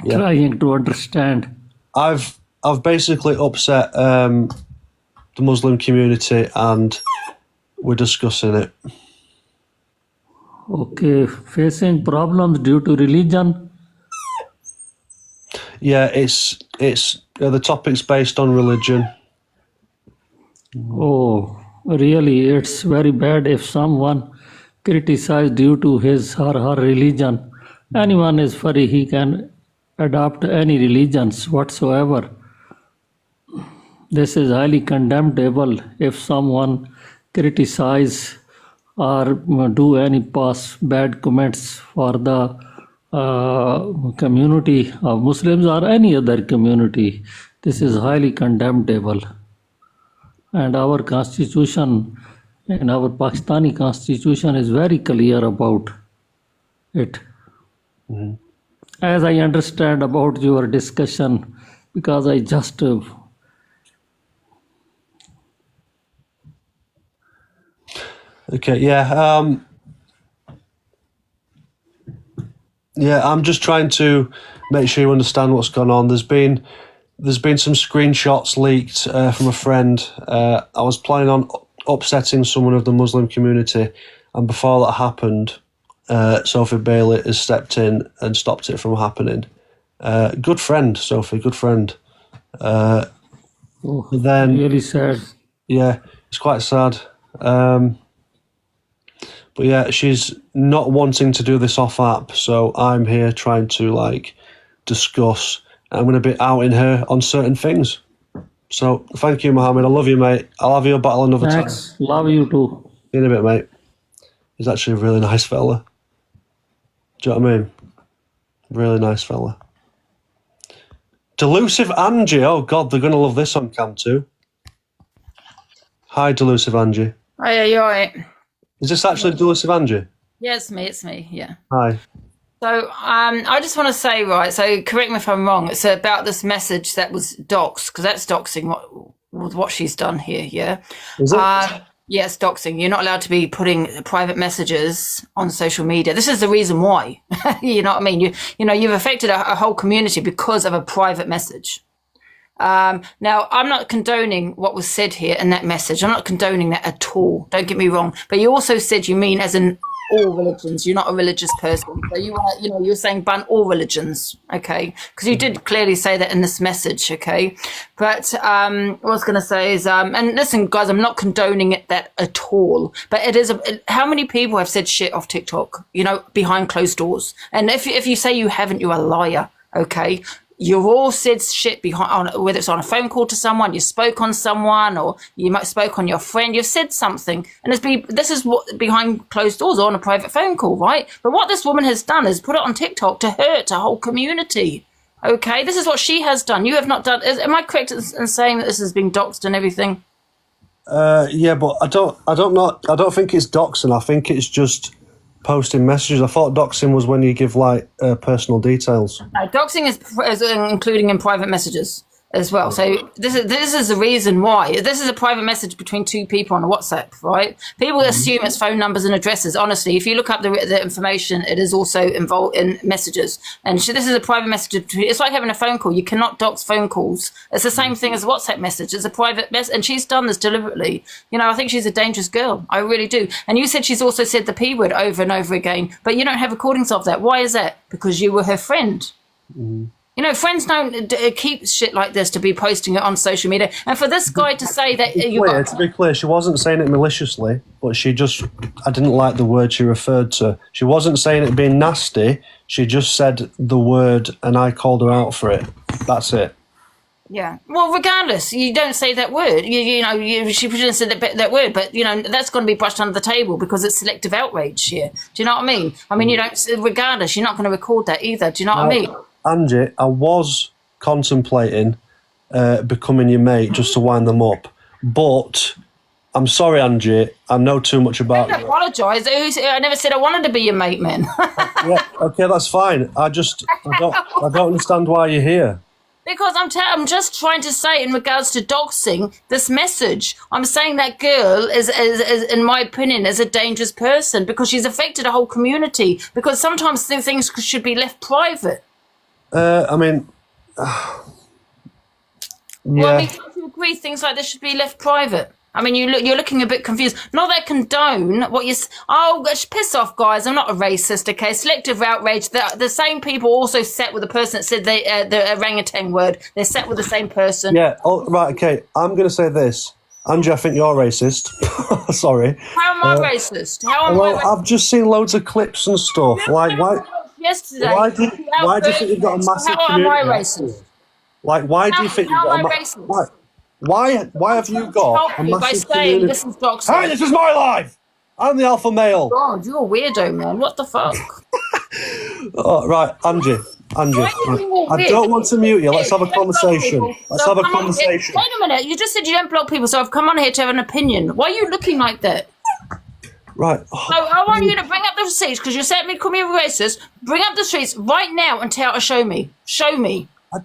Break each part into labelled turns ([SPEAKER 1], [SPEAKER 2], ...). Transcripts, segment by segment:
[SPEAKER 1] Yeah.
[SPEAKER 2] trying to understand.
[SPEAKER 1] I've basically upset the Muslim community, and we're discussing it.
[SPEAKER 2] Okay, facing problems due to religion.
[SPEAKER 1] Yeah, it's the topic's based on religion.
[SPEAKER 2] Oh, really? It's very bad if someone criticized due to his or her religion. Anyone is free; he can adopt any religions whatsoever. This is highly condemnable if someone criticize or do any pass bad comments for the community of Muslims or any other community. This is highly condemnable. And our constitution and our Pakistani constitution is very clear about it. As I understand about your discussion, because I just
[SPEAKER 1] Okay, yeah, I'm just trying to make sure you understand what's gone on. There's been some screenshots leaked from a friend. I was planning on upsetting someone of the Muslim community, and before that happened, Sophie Bailey has stepped in and stopped it from happening. Good friend, Sophie, good friend. Then,
[SPEAKER 2] really sad.
[SPEAKER 1] yeah, it's quite sad. But yeah, she's not wanting to do this off app, so I'm here trying to discuss. I'm going to be outing her on certain things. So thank you, Mohammed. I love you, mate. I'll have your battle another time.
[SPEAKER 2] Thanks. Love you too.
[SPEAKER 1] See you in a bit, mate. He's actually a really nice fella. Do you know what I mean? Really nice fella. Delusive Angie. Oh, God, they're going to love this on cam too. Hi, Delusive Angie.
[SPEAKER 3] Oh, yeah, you're right.
[SPEAKER 1] Is this actually Delusive Angie?
[SPEAKER 3] Yeah, it's me, yeah.
[SPEAKER 1] Hi.
[SPEAKER 3] So I just want to say, right, so correct me if I'm wrong, it's about this message that was doxed, because that's doxing what she's done here, yeah?
[SPEAKER 1] Is it?
[SPEAKER 3] Yes, doxing. You're not allowed to be putting private messages on social media. This is the reason why. You know what I mean? You've affected a whole community because of a private message. Now, I'm not condoning what was said here in that message. I'm not condoning that at all. Don't get me wrong. But you also said you mean as in all religions. You're not a religious person. So you're saying ban all religions, okay? Because you did clearly say that in this message, okay? But what I was going to say is, and listen, guys, I'm not condoning that at all. But it is, how many people have said shit off TikTok, behind closed doors? And if you say you haven't, you're a liar, okay? You've all said shit whether it's on a phone call to someone, you spoke on someone, or you might spoke on your friend. You've said something, and this is what behind closed doors or on a private phone call, right? But what this woman has done is put it on TikTok to hurt a whole community. Okay, this is what she has done. You have not done. Am I correct in saying that this has been doxed and everything?
[SPEAKER 1] Yeah, but I don't think it's doxing. I think it's just posting messages. I thought doxing was when you give personal details.
[SPEAKER 3] Doxing is including in private messages as well. So this is the reason why. This is a private message between two people on a WhatsApp, right? People assume it's phone numbers and addresses. Honestly, if you look up the information, it is also involved in messages. And this is a private message. It's like having a phone call. You cannot dox phone calls. It's the same thing as a WhatsApp message. It's a private message, and she's done this deliberately. I think she's a dangerous girl. I really do. And you said she's also said the P word over and over again, but you don't have recordings of that. Why is that? Because you were her friend. Friends don't keep shit like this to be posting it on social media. And for this guy to say that...
[SPEAKER 1] To be clear, she wasn't saying it maliciously, but I didn't like the word she referred to. She wasn't saying it being nasty. She just said the word, and I called her out for it. That's it.
[SPEAKER 3] Yeah. Well, regardless, you don't say that word. She didn't say that word, but, that's going to be brushed under the table because it's selective outrage here. Do you know what I mean? You don't... Regardless, you're not going to record that either. Do you know what I mean?
[SPEAKER 1] Angie, I was contemplating becoming your mate just to wind them up, but I'm sorry, Angie, I know too much about you.
[SPEAKER 3] I apologise. I never said I wanted to be your mate, man.
[SPEAKER 1] Yeah, okay, that's fine. I don't understand why you're here.
[SPEAKER 3] Because I'm just trying to say in regards to doxing this message, I'm saying that girl is, in my opinion, is a dangerous person because she's affected a whole community. Because sometimes things should be left private.
[SPEAKER 1] I mean,
[SPEAKER 3] Well, I
[SPEAKER 1] yeah.
[SPEAKER 3] mean, don't you agree things like this should be left private? I mean, you're looking a bit confused. Not that I condone what you. Oh, gosh, piss off, guys! I'm not a racist. Okay, selective outrage. The same people also sat with the person that said the orangutan word. They're sat with the same person.
[SPEAKER 1] Yeah. Oh, right. Okay. I'm going to say this, Angie. I think you're racist. Sorry.
[SPEAKER 3] How am I racist? How am I
[SPEAKER 1] Well,
[SPEAKER 3] racist?
[SPEAKER 1] I've just seen loads of clips and stuff. Like,
[SPEAKER 3] Yesterday.
[SPEAKER 1] why do you think you've got a massive
[SPEAKER 3] How am I
[SPEAKER 1] community?
[SPEAKER 3] racist?
[SPEAKER 1] Like, why do you think you've
[SPEAKER 3] How
[SPEAKER 1] got
[SPEAKER 3] am
[SPEAKER 1] a
[SPEAKER 3] I racist?
[SPEAKER 1] why have you got
[SPEAKER 3] Help
[SPEAKER 1] a
[SPEAKER 3] you by
[SPEAKER 1] massive
[SPEAKER 3] saying
[SPEAKER 1] community?
[SPEAKER 3] this is toxic.
[SPEAKER 1] Hey, this is my life. I'm the alpha male.
[SPEAKER 3] God, you're a weirdo, man. What the fuck?
[SPEAKER 1] Oh, right, Angie.
[SPEAKER 3] Why are you being all
[SPEAKER 1] I
[SPEAKER 3] weird?
[SPEAKER 1] don't want to mute you. Let's have a
[SPEAKER 3] You don't block
[SPEAKER 1] conversation.
[SPEAKER 3] people,
[SPEAKER 1] Let's
[SPEAKER 3] so
[SPEAKER 1] have a
[SPEAKER 3] come on here-
[SPEAKER 1] conversation.
[SPEAKER 3] Wait a minute. You just said you don't block people, so I've come on here to have an opinion. Why are you looking like that?
[SPEAKER 1] Right.
[SPEAKER 3] So I want you to bring up the receipts because you said me call me a racist. Bring up the receipts right now and show me. Show me.
[SPEAKER 1] I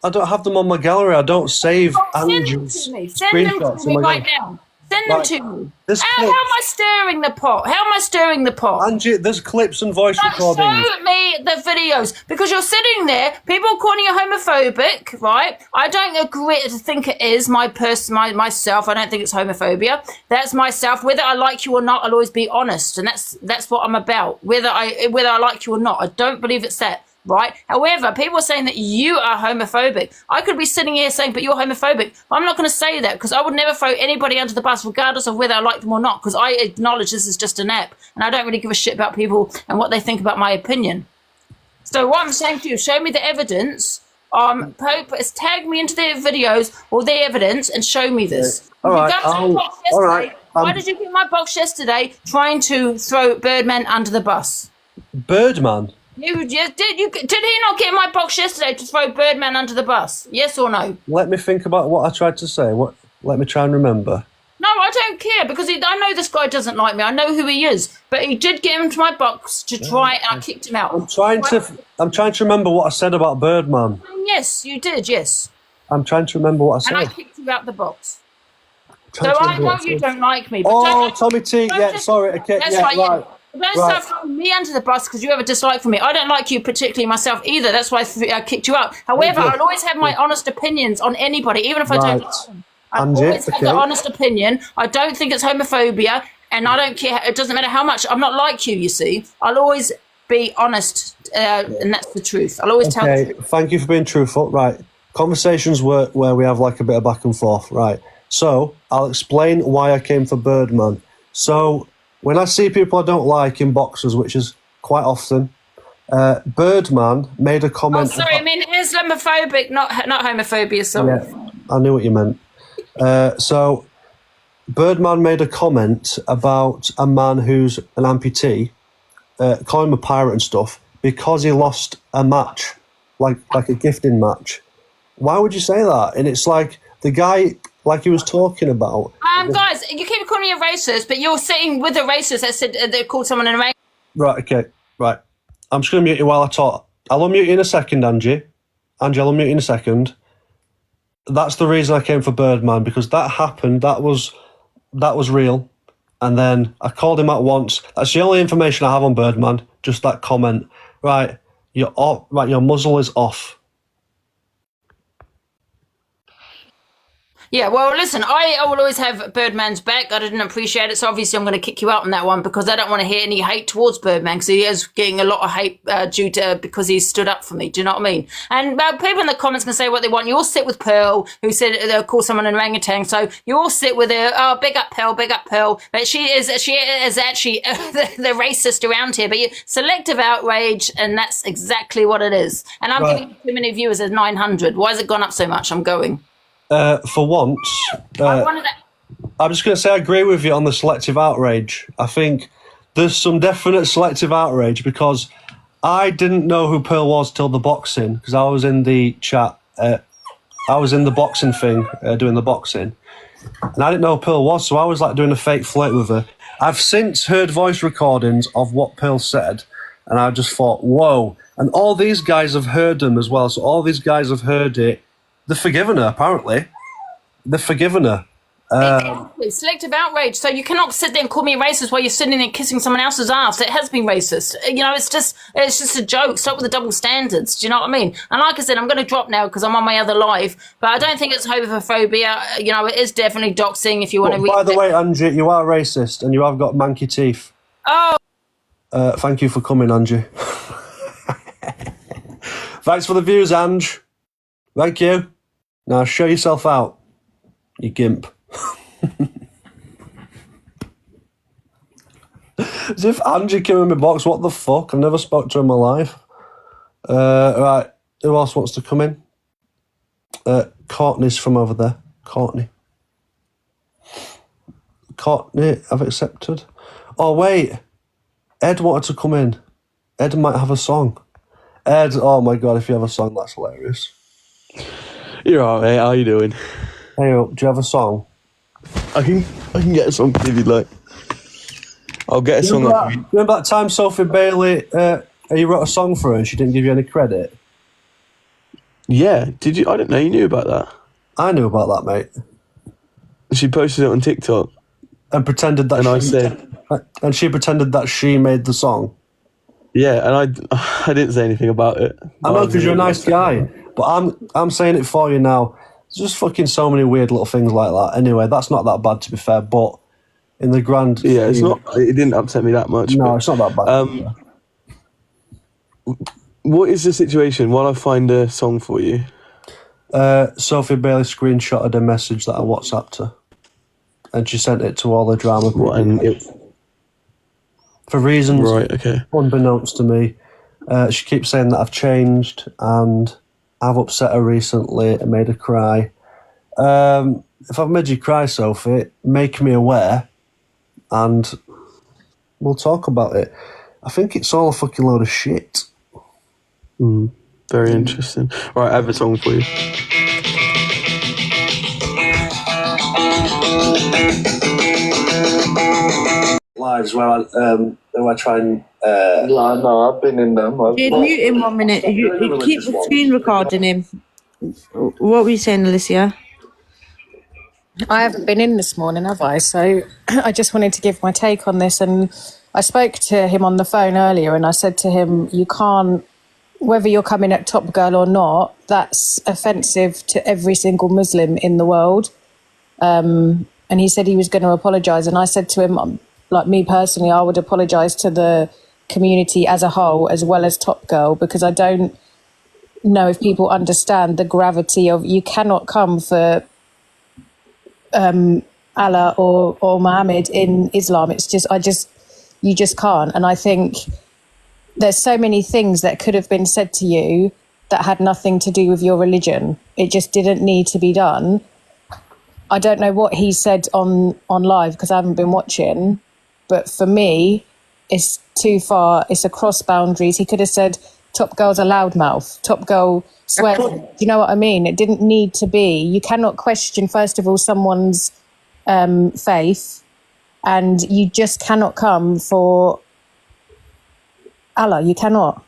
[SPEAKER 1] don't have them on my gallery. I don't save
[SPEAKER 3] Send them
[SPEAKER 1] Angie's
[SPEAKER 3] to me. Send them
[SPEAKER 1] screenshots
[SPEAKER 3] to me
[SPEAKER 1] on my
[SPEAKER 3] right
[SPEAKER 1] gallery.
[SPEAKER 3] now. Send them
[SPEAKER 1] Right.
[SPEAKER 3] to me.
[SPEAKER 1] This
[SPEAKER 3] How
[SPEAKER 1] clip-
[SPEAKER 3] am I stirring the pot? How am I stirring the pot?
[SPEAKER 1] Angie, there's clips and voice
[SPEAKER 3] Don't
[SPEAKER 1] recordings.
[SPEAKER 3] show me the videos because you're sitting there. People calling you homophobic, right? I don't agree to think it is myself. I don't think it's homophobia. That's myself. Whether I like you or not, I'll always be honest, and that's what I'm about. Whether I like you or not, I don't believe it's that. Right. However, people are saying that you are homophobic. I could be sitting here saying, but you're homophobic. But I'm not going to say that because I would never throw anybody under the bus, regardless of whether I like them or not, because I acknowledge this is just an app and I don't really give a shit about people and what they think about my opinion. So what I'm saying to you, show me the evidence. Tag me into their videos or their evidence and show me this.
[SPEAKER 1] All right,
[SPEAKER 3] You got my box
[SPEAKER 1] all
[SPEAKER 3] yesterday.
[SPEAKER 1] right,
[SPEAKER 3] Why did you get my box yesterday trying to throw Birdman under the bus?
[SPEAKER 1] Birdman.
[SPEAKER 3] Did he not get my box yesterday to throw Birdman under the bus? Yes or no?
[SPEAKER 1] Let me think about what I tried to say. Let me try and remember.
[SPEAKER 3] No, I don't care because I know this guy doesn't like me. I know who he is, but he did get into my box to try, and I kicked him out.
[SPEAKER 1] I'm trying to remember what I said about Birdman.
[SPEAKER 3] Yes, you did. Yes,
[SPEAKER 1] I'm trying to remember what I
[SPEAKER 3] and I
[SPEAKER 1] said.
[SPEAKER 3] kicked you out the box. So
[SPEAKER 1] Trying to
[SPEAKER 3] I
[SPEAKER 1] remember
[SPEAKER 3] know
[SPEAKER 1] what I
[SPEAKER 3] you
[SPEAKER 1] said.
[SPEAKER 3] don't like me. But
[SPEAKER 1] Oh,
[SPEAKER 3] don't,
[SPEAKER 1] Tommy T.
[SPEAKER 3] don't
[SPEAKER 1] Yeah,
[SPEAKER 3] just-
[SPEAKER 1] sorry. Okay,
[SPEAKER 3] That's
[SPEAKER 1] yeah,
[SPEAKER 3] right.
[SPEAKER 1] right.
[SPEAKER 3] Don't
[SPEAKER 1] Right.
[SPEAKER 3] start throwing me under the bus because you have a dislike for me. I don't like you particularly myself either. That's why I kicked you out. However,
[SPEAKER 1] Good.
[SPEAKER 3] I'll always have my honest opinions on anybody, even if I don't
[SPEAKER 1] Right.
[SPEAKER 3] like them. I
[SPEAKER 1] Angie,
[SPEAKER 3] always have
[SPEAKER 1] okay.
[SPEAKER 3] the honest opinion. I don't think it's homophobia, and I don't care. It doesn't matter how much. I'm not like you. You see, I'll always be honest, and that's the truth. I'll always tell the
[SPEAKER 1] Okay,
[SPEAKER 3] truth.
[SPEAKER 1] thank you for being truthful. Right. Conversations where we have like a bit of back and forth. Right. So I'll explain why I came for Birdman. So when I see people I don't like in boxes, which is quite often, Birdman made a
[SPEAKER 3] Oh,
[SPEAKER 1] comment.
[SPEAKER 3] sorry. I mean Islamophobic, not homophobia. Sorry.
[SPEAKER 1] Yeah, I knew what you meant. So Birdman made a comment about a man who's an amputee, calling him a pirate and stuff, because he lost a match, like a gifting match. Why would you say that? And it's like the guy, like he was talking about.
[SPEAKER 3] Guys, you keep calling me a racist, but you're sitting with a racist that said they called someone an racist.
[SPEAKER 1] Right, okay, right. I'm just going to mute you while I talk. I'll unmute you in a second, Angie. Angie, I'll unmute you in a second. That's the reason I came for Birdman, because that happened. That was real. And then I called him out once. That's the only information I have on Birdman. Just that comment. Right, you're off. Right, your muzzle is off.
[SPEAKER 3] Yeah, well, listen, I will always have Birdman's back. I didn't appreciate it, so obviously I'm going to kick you out on that one because I don't want to hear any hate towards Birdman because he is getting a lot of hate because he stood up for me. Do you know what I mean? And people in the comments can say what they want. You all sit with Pearl, who said they'll call someone an orangutan. So you all sit with her. Oh, big up Pearl, big up Pearl. But she is actually the racist around here. But selective outrage, and that's exactly what it is. And I'm
[SPEAKER 1] Right.
[SPEAKER 3] giving too many viewers as 900. Why has it gone up so much? I'm going.
[SPEAKER 1] For once,
[SPEAKER 3] I wanted that.
[SPEAKER 1] I'm just going to say I agree with you on the selective outrage. I think there's some definite selective outrage because I didn't know who Pearl was till the boxing, because I was in the chat. I was in the boxing thing, doing the boxing. And I didn't know who Pearl was, so I was like doing a fake flirt with her. I've since heard voice recordings of what Pearl said, and I just thought, whoa. And all these guys have heard them as well, so all these guys have heard it. They've forgiven her, apparently. They've forgiven her.
[SPEAKER 3] Exactly. Selective outrage. So you cannot sit there and call me a racist while you're sitting there kissing someone else's ass. It has been racist. It's just a joke. Stop with the double standards. Do you know what I mean? And like I said, I'm going to drop now because I'm on my other live. But I don't think it's homophobia. It is definitely doxing if you want to read.
[SPEAKER 1] By the way, Angie, you are racist and you have got manky teeth.
[SPEAKER 3] Oh.
[SPEAKER 1] Thank you for coming, Angie. Thanks for the views, Ange. Thank you. Now show yourself out, you gimp. As if Angie came in my box, what the fuck? I've never spoke to her in my life. Right, who else wants to come in? Courtney's from over there. Courtney, I've accepted. Oh, wait. Ed wanted to come in. Ed might have a song. Ed, oh my God, if you have a song, that's hilarious.
[SPEAKER 4] You're alright, mate. How you doing?
[SPEAKER 1] Hey, do you have a song?
[SPEAKER 4] I can get a song if you'd like. I'll get a song off you.
[SPEAKER 1] Remember that time Sophie Bailey, you wrote a song for her and she didn't give you any credit?
[SPEAKER 4] Yeah, did you? I didn't know you knew about that.
[SPEAKER 1] I knew about that, mate.
[SPEAKER 4] She posted it on TikTok.
[SPEAKER 1] And pretended that and she pretended that she made the song.
[SPEAKER 4] Yeah, and I didn't say anything about it.
[SPEAKER 1] I know, because you're a nice guy, but I'm saying it for you now. There's just fucking so many weird little things like that. Anyway, that's not that bad, to be fair, but in the grand...
[SPEAKER 4] Yeah, it's not... It didn't upset me that much.
[SPEAKER 1] No, it's not that bad.
[SPEAKER 4] What is the situation while I find a song for you?
[SPEAKER 1] Sophie Bailey screenshotted a message that I WhatsApped her, and she sent it to all the drama people. For reasons unbeknownst to me. She keeps saying that I've changed and I've upset her recently and made her cry. If I've made you cry, Sophie, make me aware and we'll talk about it. I think it's all a fucking load of shit.
[SPEAKER 4] Very interesting. Right, I have a song for you.
[SPEAKER 1] Lives where I try and...
[SPEAKER 5] No, I've been in them.
[SPEAKER 6] You'd mute him 1 minute. You keep the screen recording him. What were you saying, Alicia?
[SPEAKER 7] I haven't been in this morning, have I? So I just wanted to give my take on this. And I spoke to him on the phone earlier and I said to him, you can't, whether you're coming at Topgirl or not, that's offensive to every single Muslim in the world. And he said he was going to apologise. And I said to him, like me personally, I would apologise to the community as a whole, as well as Topgirl, because I don't know if people understand the gravity of, you cannot come for Allah or Muhammad in Islam. It's just, you just can't. And I think there's so many things that could have been said to you that had nothing to do with your religion. It just didn't need to be done. I don't know what he said on live because I haven't been watching, but for me, it's too far. It's across boundaries. He could have said, Topgirl's a loudmouth. Topgirl swears. Do you know what I mean? It didn't need to be. You cannot question, first of all, someone's faith, and you just cannot come for Allah. You cannot.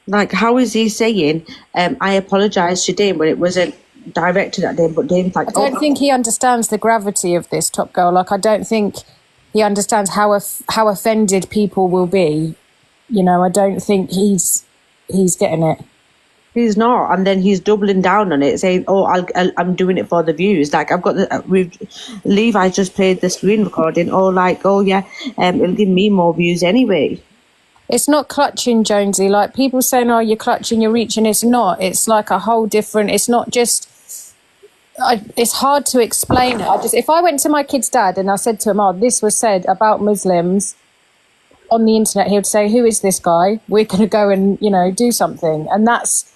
[SPEAKER 6] Like, how is he saying, I apologise to Dame, but it wasn't directed at Dame, but Dame's like...
[SPEAKER 7] I don't think he understands the gravity of this, Topgirl. Like, I don't think he understands how offended people will be. You know, I don't think he's getting it.
[SPEAKER 6] He's not, and then he's doubling down on it, saying, "Oh, I'm doing it for the views." Like I've got Levi just played the screen recording. Oh, like, oh yeah, it'll give me more views anyway.
[SPEAKER 7] It's not clutching, Jonesy. Like people saying, "Oh, you're clutching, you're reaching." It's not. It's like a whole different. It's not just. It's hard to explain it. If I went to my kid's dad and I said to him, "Oh, this was said about Muslims on the internet," he would say, "Who is this guy? We're going to go and do something." And that's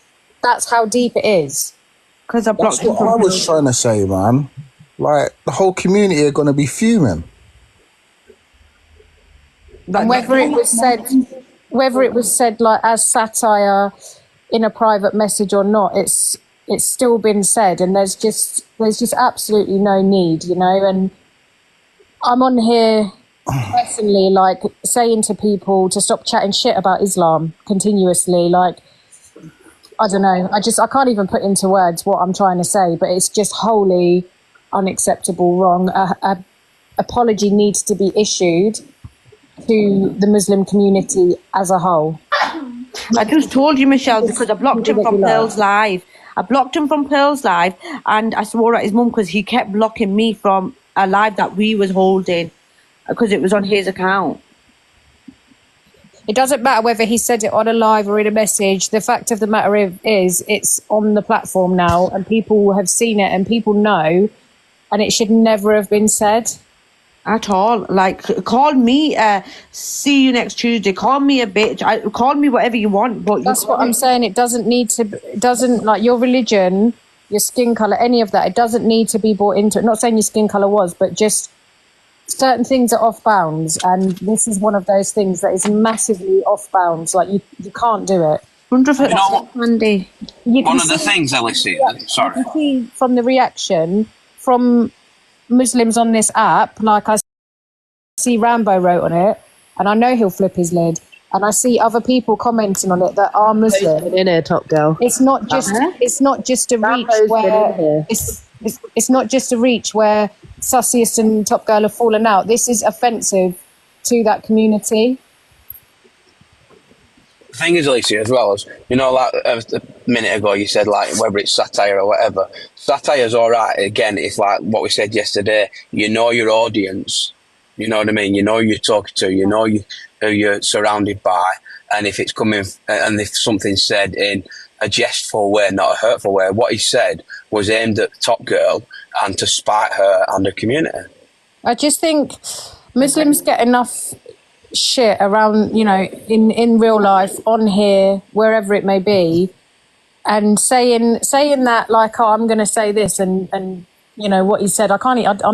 [SPEAKER 7] how deep it is.
[SPEAKER 6] Because
[SPEAKER 5] That's what I was trying to say, man. Like, the whole community are going to be fuming.
[SPEAKER 7] And whether it was said like as satire in a private message or not, it's still been said, and there's just absolutely no need, And I'm on here personally, like saying to people to stop chatting shit about Islam continuously, like. I don't know. I can't even put into words what I'm trying to say, but it's just wholly unacceptable, wrong. A apology needs to be issued to the Muslim community as a whole.
[SPEAKER 6] I just told you, Michelle, because I blocked him from Pearl's Live. I blocked him from Pearl's Live, and I swore at his mum because he kept blocking me from a live that we was holding because it was on his account.
[SPEAKER 7] It doesn't matter whether he said it on a live or in a message. The fact of the matter is it's on the platform now, and people have seen it and people know, and it should never have been said.
[SPEAKER 6] At all. Like, call me, see you next Tuesday, call me a bitch, call me whatever you want, but
[SPEAKER 7] That's what I'm saying. It doesn't need to, it doesn't, like, your religion, your skin colour, any of that, it doesn't need to be brought into it. Not saying your skin colour was, but just certain things are off bounds, and this is one of those things that is massively off bounds. Like, you can't do it.
[SPEAKER 6] 100% Monday.
[SPEAKER 8] One of the things, Alicia, sorry.
[SPEAKER 7] You can see from the reaction from Muslims on this app, like I see Rambo wrote on it, and I know he'll flip his lid, and I see other people commenting on it that are Muslim.
[SPEAKER 9] In here, Topgirl.
[SPEAKER 7] It's not just it's not just a reach where it's not just a reach where Sussyjet and Topgirl have fallen out. This is offensive to that community.
[SPEAKER 8] The thing is, Alicia, as well as, you know, like a minute ago you said, like, whether it's satire or whatever, satire's all right. Again, it's like what we said yesterday. You know your audience. You know what I mean? You know who you're talking to. You know who you're surrounded by. And if it's coming, and if something's said in a jestful way, not a hurtful way, what he said was aimed at Topgirl and to spite her and the community.
[SPEAKER 7] I just think Muslims get enough shit around, you know, in real life, on here, wherever it may be, and saying that, like, oh, I'm going to say this, and you know what he said. I'm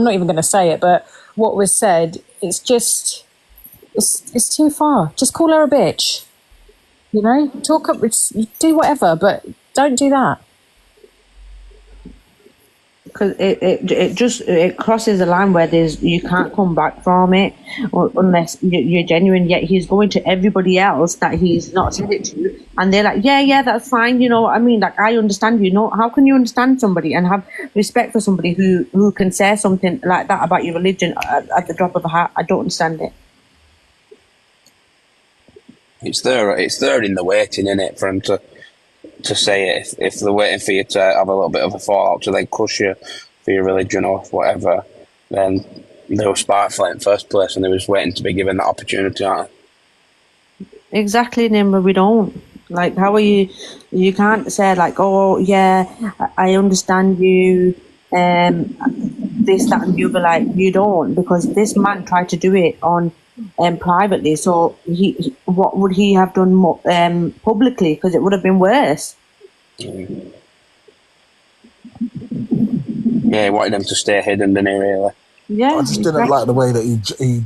[SPEAKER 7] not even going to say it, but what was said, it's just it's too far. Just call her a bitch, you know. Do whatever, but don't do that.
[SPEAKER 6] Because it crosses a line where you can't come back from it unless you're genuine. Yet he's going to everybody else that he's not said it to, and they're like, yeah, that's fine. You know what I mean? Like, I understand. You know, how can you understand somebody and have respect for somebody who can say something like that about your religion at the drop of a hat? I don't understand it.
[SPEAKER 8] It's there in the waiting, isn't it, for him to say it. If they're waiting for you to have a little bit of a fallout to then cuss you for your religion or whatever, then they were spiteful in the first place, and they was waiting to be given that opportunity, aren't they?
[SPEAKER 6] Exactly, Nimra. We don't. Like, how are you? You can't say, like, oh yeah, I understand you, this, that, and the other. Like, you don't, because this man tried to do it on privately. So what would he have done publicly? Because it would have been worse.
[SPEAKER 8] Yeah, he wanted them to stay hidden, didn't he, really?
[SPEAKER 6] Yeah,
[SPEAKER 5] I just didn't like the way that he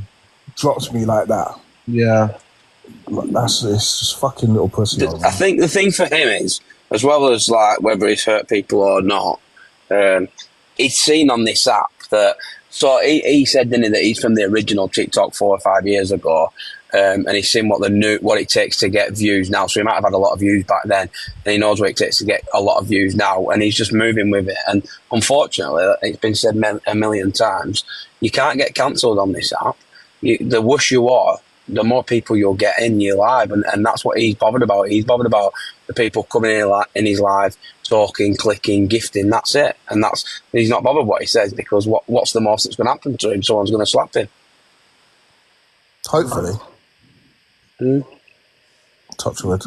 [SPEAKER 5] dropped me like that.
[SPEAKER 1] Yeah.
[SPEAKER 5] It's just fucking little pussy.
[SPEAKER 8] I think the thing for him is, as well as, like, whether he's hurt people or not, he's seen on this app that. So he said, didn't he, that he's from the original TikTok 4 or 5 years ago, and he's seen what it takes to get views now. So he might have had a lot of views back then, and he knows what it takes to get a lot of views now, and he's just moving with it. And unfortunately, it's been said a million times, you can't get cancelled on this app. The worse you are, the more people you'll get in your live, and that's what he's bothered about. He's bothered about the people coming in his live, talking, clicking, gifting. That's it, and he's not bothered what he says, because what's the most that's going to happen to him? Someone's going to slap him.
[SPEAKER 5] Hopefully. Touch wood.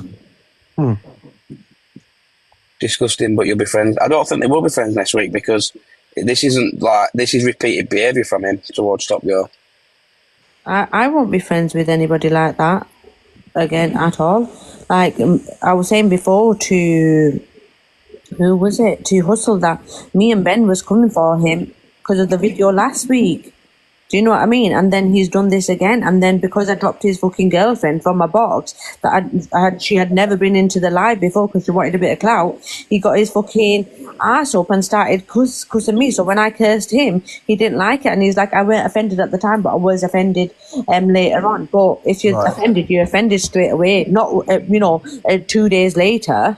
[SPEAKER 8] Disgusting, but you'll be friends. I don't think they will be friends next week, because this is repeated behaviour from him towards Topgirl.
[SPEAKER 6] I won't be friends with anybody like that again at all. Like, I was saying before to, who was it? To Hustle, that me and Ben was coming for him because of the video last week. Do you know what I mean? And then he's done this again. And then because I dropped his fucking girlfriend from my box, that she had never been into the live before because she wanted a bit of clout, he got his fucking ass up and started cussing me. So when I cursed him, he didn't like it. And he's like, I weren't offended at the time, but I was offended later on. But if you're offended, you're offended straight away. Not, 2 days later.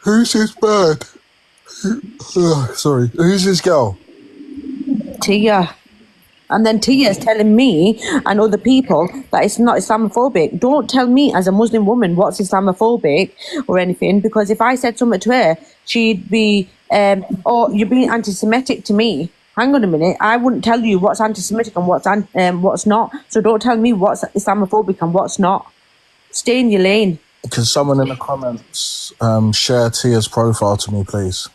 [SPEAKER 5] Who's this bird? Sorry. Who's this girl?
[SPEAKER 6] Tia. And then Tia is telling me and other people that it's not Islamophobic. Don't tell me as a Muslim woman what's Islamophobic or anything, because if I said something to her, she'd be, oh, you're being anti-Semitic to me. Hang on a minute. I wouldn't tell you what's anti-Semitic and what's not. So don't tell me what's Islamophobic and what's not. Stay in your lane.
[SPEAKER 5] Can someone in the comments share Tia's profile to me, please?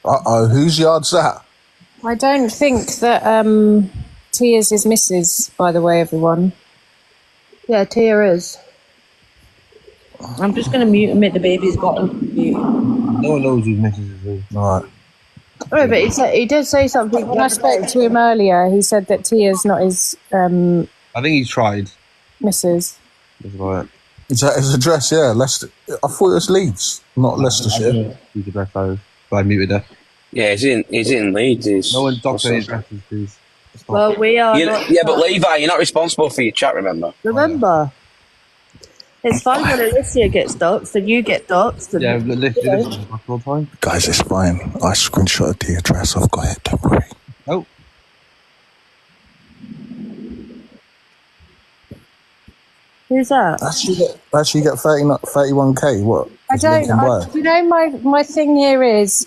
[SPEAKER 5] Whose yard's that?
[SPEAKER 7] I don't think that Tia's is Mrs., by the way, everyone.
[SPEAKER 6] Yeah, Tia is. I'm just going to mute him. The baby's got him mute.
[SPEAKER 4] No one knows who's Mrs. is.
[SPEAKER 5] All right.
[SPEAKER 6] Oh, but he did say something.
[SPEAKER 7] When I spoke to him earlier, he said that Tia's not his
[SPEAKER 4] I think he's tried.
[SPEAKER 7] Mrs.
[SPEAKER 4] That's right.
[SPEAKER 5] Is that his address? Yeah, Leicester. I thought it was Leeds, not Leicestershire.
[SPEAKER 4] His address, so I muted her.
[SPEAKER 8] Yeah, he's in Leeds.
[SPEAKER 4] No one doctor his addresses, please.
[SPEAKER 6] Well, we are.
[SPEAKER 8] Yeah, but Levi, you're not responsible for your chat, remember?
[SPEAKER 6] Remember, it's fine when Alicia gets doxed and you get doxed. And,
[SPEAKER 4] Yeah, listen, all the time.
[SPEAKER 5] Guys, it's fine. I screenshotted the address. I've got it. Don't worry.
[SPEAKER 4] Oh.
[SPEAKER 6] Who's that?
[SPEAKER 5] Actually get 31k. What?
[SPEAKER 7] I don't. You know, my thing here is,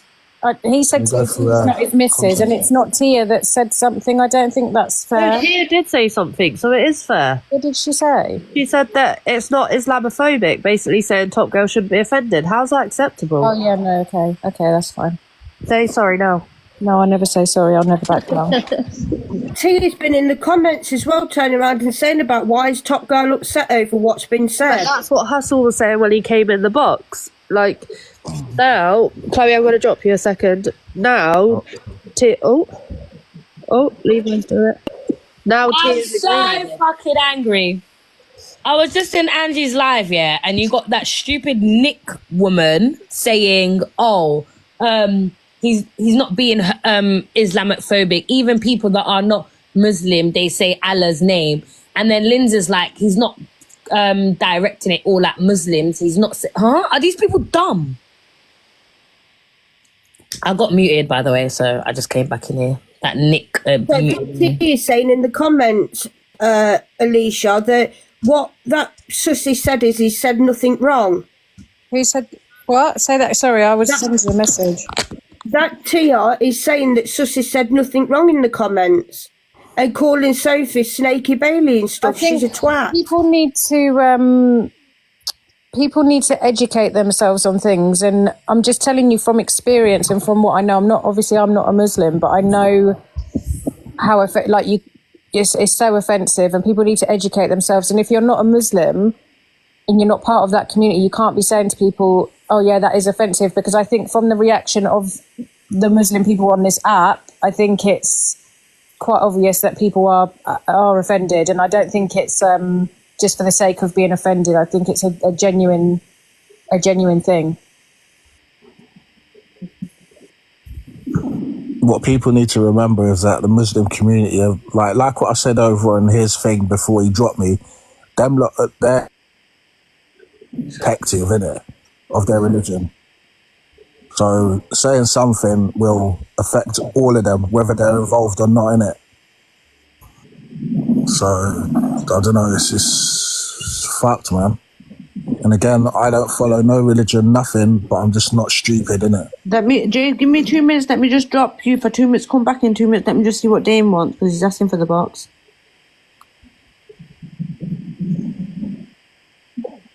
[SPEAKER 7] he said
[SPEAKER 5] Go
[SPEAKER 7] it's
[SPEAKER 5] for,
[SPEAKER 7] not his Mrs. and it's not Tia that said something. I don't think that's fair.
[SPEAKER 6] Tia did say something, so it is fair.
[SPEAKER 7] What did she say?
[SPEAKER 6] She said that it's not Islamophobic, basically saying Topgirl shouldn't be offended. How's that acceptable?
[SPEAKER 7] Oh yeah, no, okay, that's fine.
[SPEAKER 6] Say sorry now.
[SPEAKER 7] No, I never say sorry. I'll never back down.
[SPEAKER 9] Tia's been in the comments as well, turning around and saying about why is Topgirl upset over what's been said.
[SPEAKER 6] But that's what Hustle was saying when he came in the box. Like, now, Chloe, I'm going to drop you a second. Now, Levi's doing it. Now,
[SPEAKER 10] I'm
[SPEAKER 6] Tia's
[SPEAKER 10] so fucking angry. I was just in Angie's live, yeah, and you got that stupid Nick woman saying, "Oh, he's not being Islamophobic. Even people that are not Muslim, they say Allah's name." And then Lindsay's like, he's not directing it all at Muslims. He's not. Are these people dumb? I got muted, by the way, so I just came back in here. That Nick.
[SPEAKER 9] Tia is saying in the comments, Alicia, that what that Sussy said is he said nothing wrong.
[SPEAKER 7] Who said what? Say that. Sorry, I was sending a message.
[SPEAKER 9] That Tia is saying that Sussy said nothing wrong in the comments and calling Sophie Snaky Bailey and stuff. She's a twat.
[SPEAKER 7] People need to educate themselves on things, and I'm just telling you from experience and from what I know. I'm not a Muslim, but I know how it's so offensive, and people need to educate themselves. And if you're not a Muslim and you're not part of that community, you can't be saying to people, "Oh yeah, that is offensive," because I think from the reaction of the Muslim people on this app, I think it's quite obvious that people are offended, and I don't think it's just for the sake of being offended. I think it's a genuine thing.
[SPEAKER 5] What people need to remember is that the Muslim community, like what I said over on his thing before he dropped me, them lot, they're protective, innit, of their religion. So saying something will affect all of them, whether they're involved or not in it. So, I don't know, it's just fucked, man. And again, I don't follow no religion, nothing, but I'm just not stupid, innit?
[SPEAKER 6] Jay, give me 2 minutes. Let me just drop you for 2 minutes. Come back in 2 minutes. Let me just see what Dame wants, because he's asking for the box.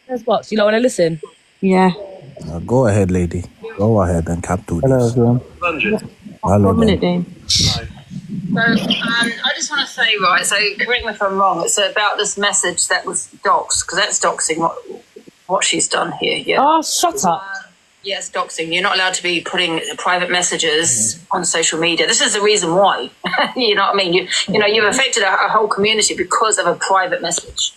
[SPEAKER 10] There's box. You don't want to listen?
[SPEAKER 6] Yeah.
[SPEAKER 5] Go ahead, lady. Go ahead and cap do this.
[SPEAKER 11] Hello, everyone.
[SPEAKER 5] Hello,
[SPEAKER 6] 1 minute, Dame.
[SPEAKER 3] So, I just want to say, right, so correct me if I'm wrong, it's about this message that was doxed, because that's doxing what she's done here, yeah.
[SPEAKER 10] Oh, shut up.
[SPEAKER 3] Yes, doxing. You're not allowed to be putting private messages on social media. This is the reason why. You know what I mean? You've affected a whole community because of a private message.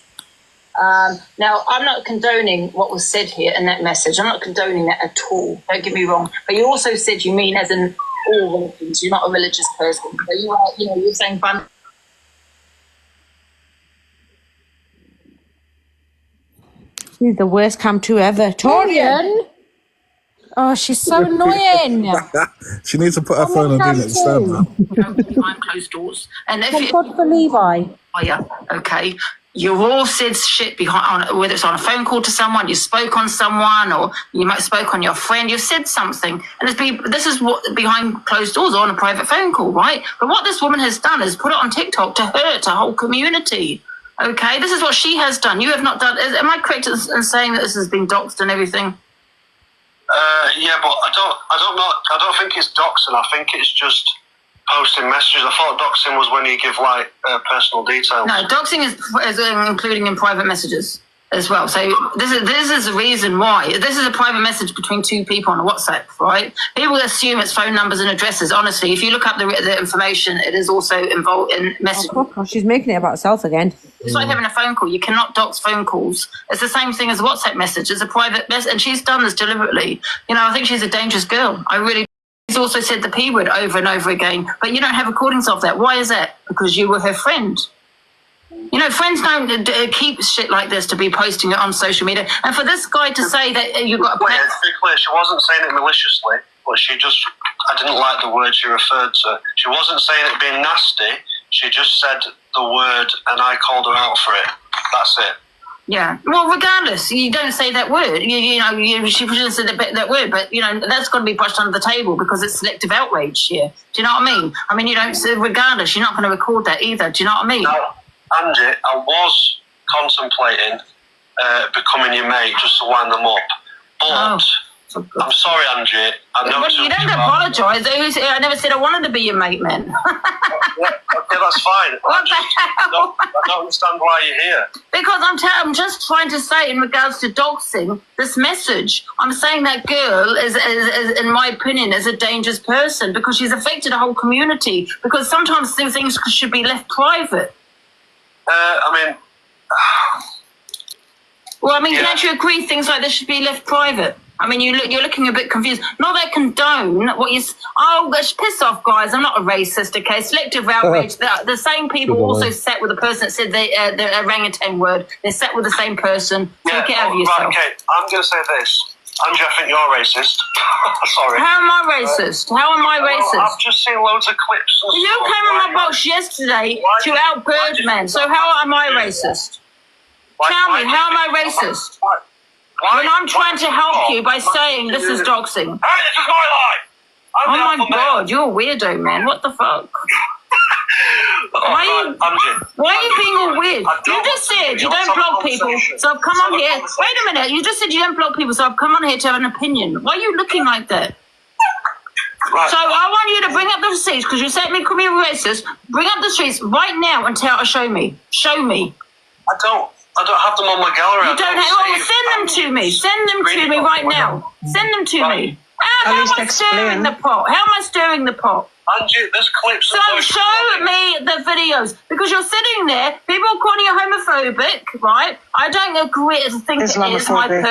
[SPEAKER 3] Now, I'm not condoning what was said here in that message. I'm not condoning that at all. Don't get me wrong. But you also said you mean as in all religions. You're not a religious person. So you're saying
[SPEAKER 6] She's the worst cam 2 ever. Torian!
[SPEAKER 7] Oh, she's so annoying.
[SPEAKER 5] She needs to put her phone on Do Not Disturb now.
[SPEAKER 3] Behind closed doors. And if
[SPEAKER 7] Thank God for Levi.
[SPEAKER 3] Oh, yeah, okay. You all said shit behind, whether it's on a phone call to someone, you spoke on someone, or you might spoke on your friend. You said something, and this is what behind closed doors or on a private phone call, right? But what this woman has done is put it on TikTok to hurt a whole community. Okay, this is what she has done. You have not done. Am I correct in saying that this has been doxed and everything?
[SPEAKER 1] Yeah, but I don't think it's doxing. I think it's just posting messages. I thought doxing was when you give like personal details.
[SPEAKER 3] No, doxing is including in private messages as well. So this is the reason why. This is a private message between two people on a WhatsApp, right? People assume it's phone numbers and addresses. Honestly, if you look up the information, it is also involved in messaging.
[SPEAKER 6] Oh, God, she's making it about herself again.
[SPEAKER 3] It's like having a phone call. You cannot dox phone calls. It's the same thing as a WhatsApp message. It's a private message, and she's done this deliberately. You know, I think she's a dangerous girl. I really. She's also said the P word over and over again, but you don't have recordings of that. Why is that? Because you were her friend. You know, friends don't keep shit like this to be posting it on social media. And for this guy to say that you've got a...
[SPEAKER 1] Yeah, to be clear, she wasn't saying it maliciously, but I didn't like the word she referred to. She wasn't saying it being nasty. She just said the word and I called her out for it. That's it.
[SPEAKER 3] Yeah. Well, regardless, you don't say that word. She shouldn't say that word, but, you know, that's got to be brushed under the table because it's selective outrage here. Do you know what I mean? I mean, you don't say regardless. You're not going to record that either. Do you know what I mean?
[SPEAKER 1] No, Angie, I was contemplating becoming your mate just to wind them up. But I'm sorry, Angie.
[SPEAKER 3] You don't apologise. I never said I wanted to be your mate, man.
[SPEAKER 1] Okay, that's fine.
[SPEAKER 3] What the hell?
[SPEAKER 1] I don't understand why you're here.
[SPEAKER 3] Because I'm just trying to say in regards to doxing, this message, I'm saying that girl is, in my opinion, is a dangerous person because she's affected a whole community because sometimes things should be left private. Can't you agree things like this should be left private? I mean, you're looking a bit confused. Not that I condone what you... Oh, piss off, guys. I'm not a racist, okay? Selective outrage. The same people also sat with the person that said the orangutan word. They sat with the same person. Take it out of yourself.
[SPEAKER 1] Right, okay, I'm going to say this. Angie, I think you're racist. Sorry.
[SPEAKER 3] How am I racist? How am I racist?
[SPEAKER 1] I've just seen loads of clips.
[SPEAKER 3] You came on my box yesterday to out Birdman. So how am I racist? Tell me, how am I racist? When I'm trying to help you by saying this is doxing.
[SPEAKER 1] Hey, this is my life.
[SPEAKER 3] Oh my God, you're a weirdo, man. What the fuck? Why are you being all weird? You just said you don't block people, so I've come on here. Wait a minute, you just said you don't block people, so I've come on here to have an opinion. Why are you looking like that? Right. So I want you to bring up the receipts because you said me call me a racist. Bring up the receipts right now and show me. Show me.
[SPEAKER 1] I don't have them on my gallery.
[SPEAKER 3] You don't have. Oh, send them to me. Send them to me right now. Send them to me. How am I stirring the pot? How am I stirring the pot?
[SPEAKER 1] Angie, there's clips.
[SPEAKER 3] So show me the videos because you're sitting there. People are calling you homophobic, right? I don't agree. I think it is myself. I don't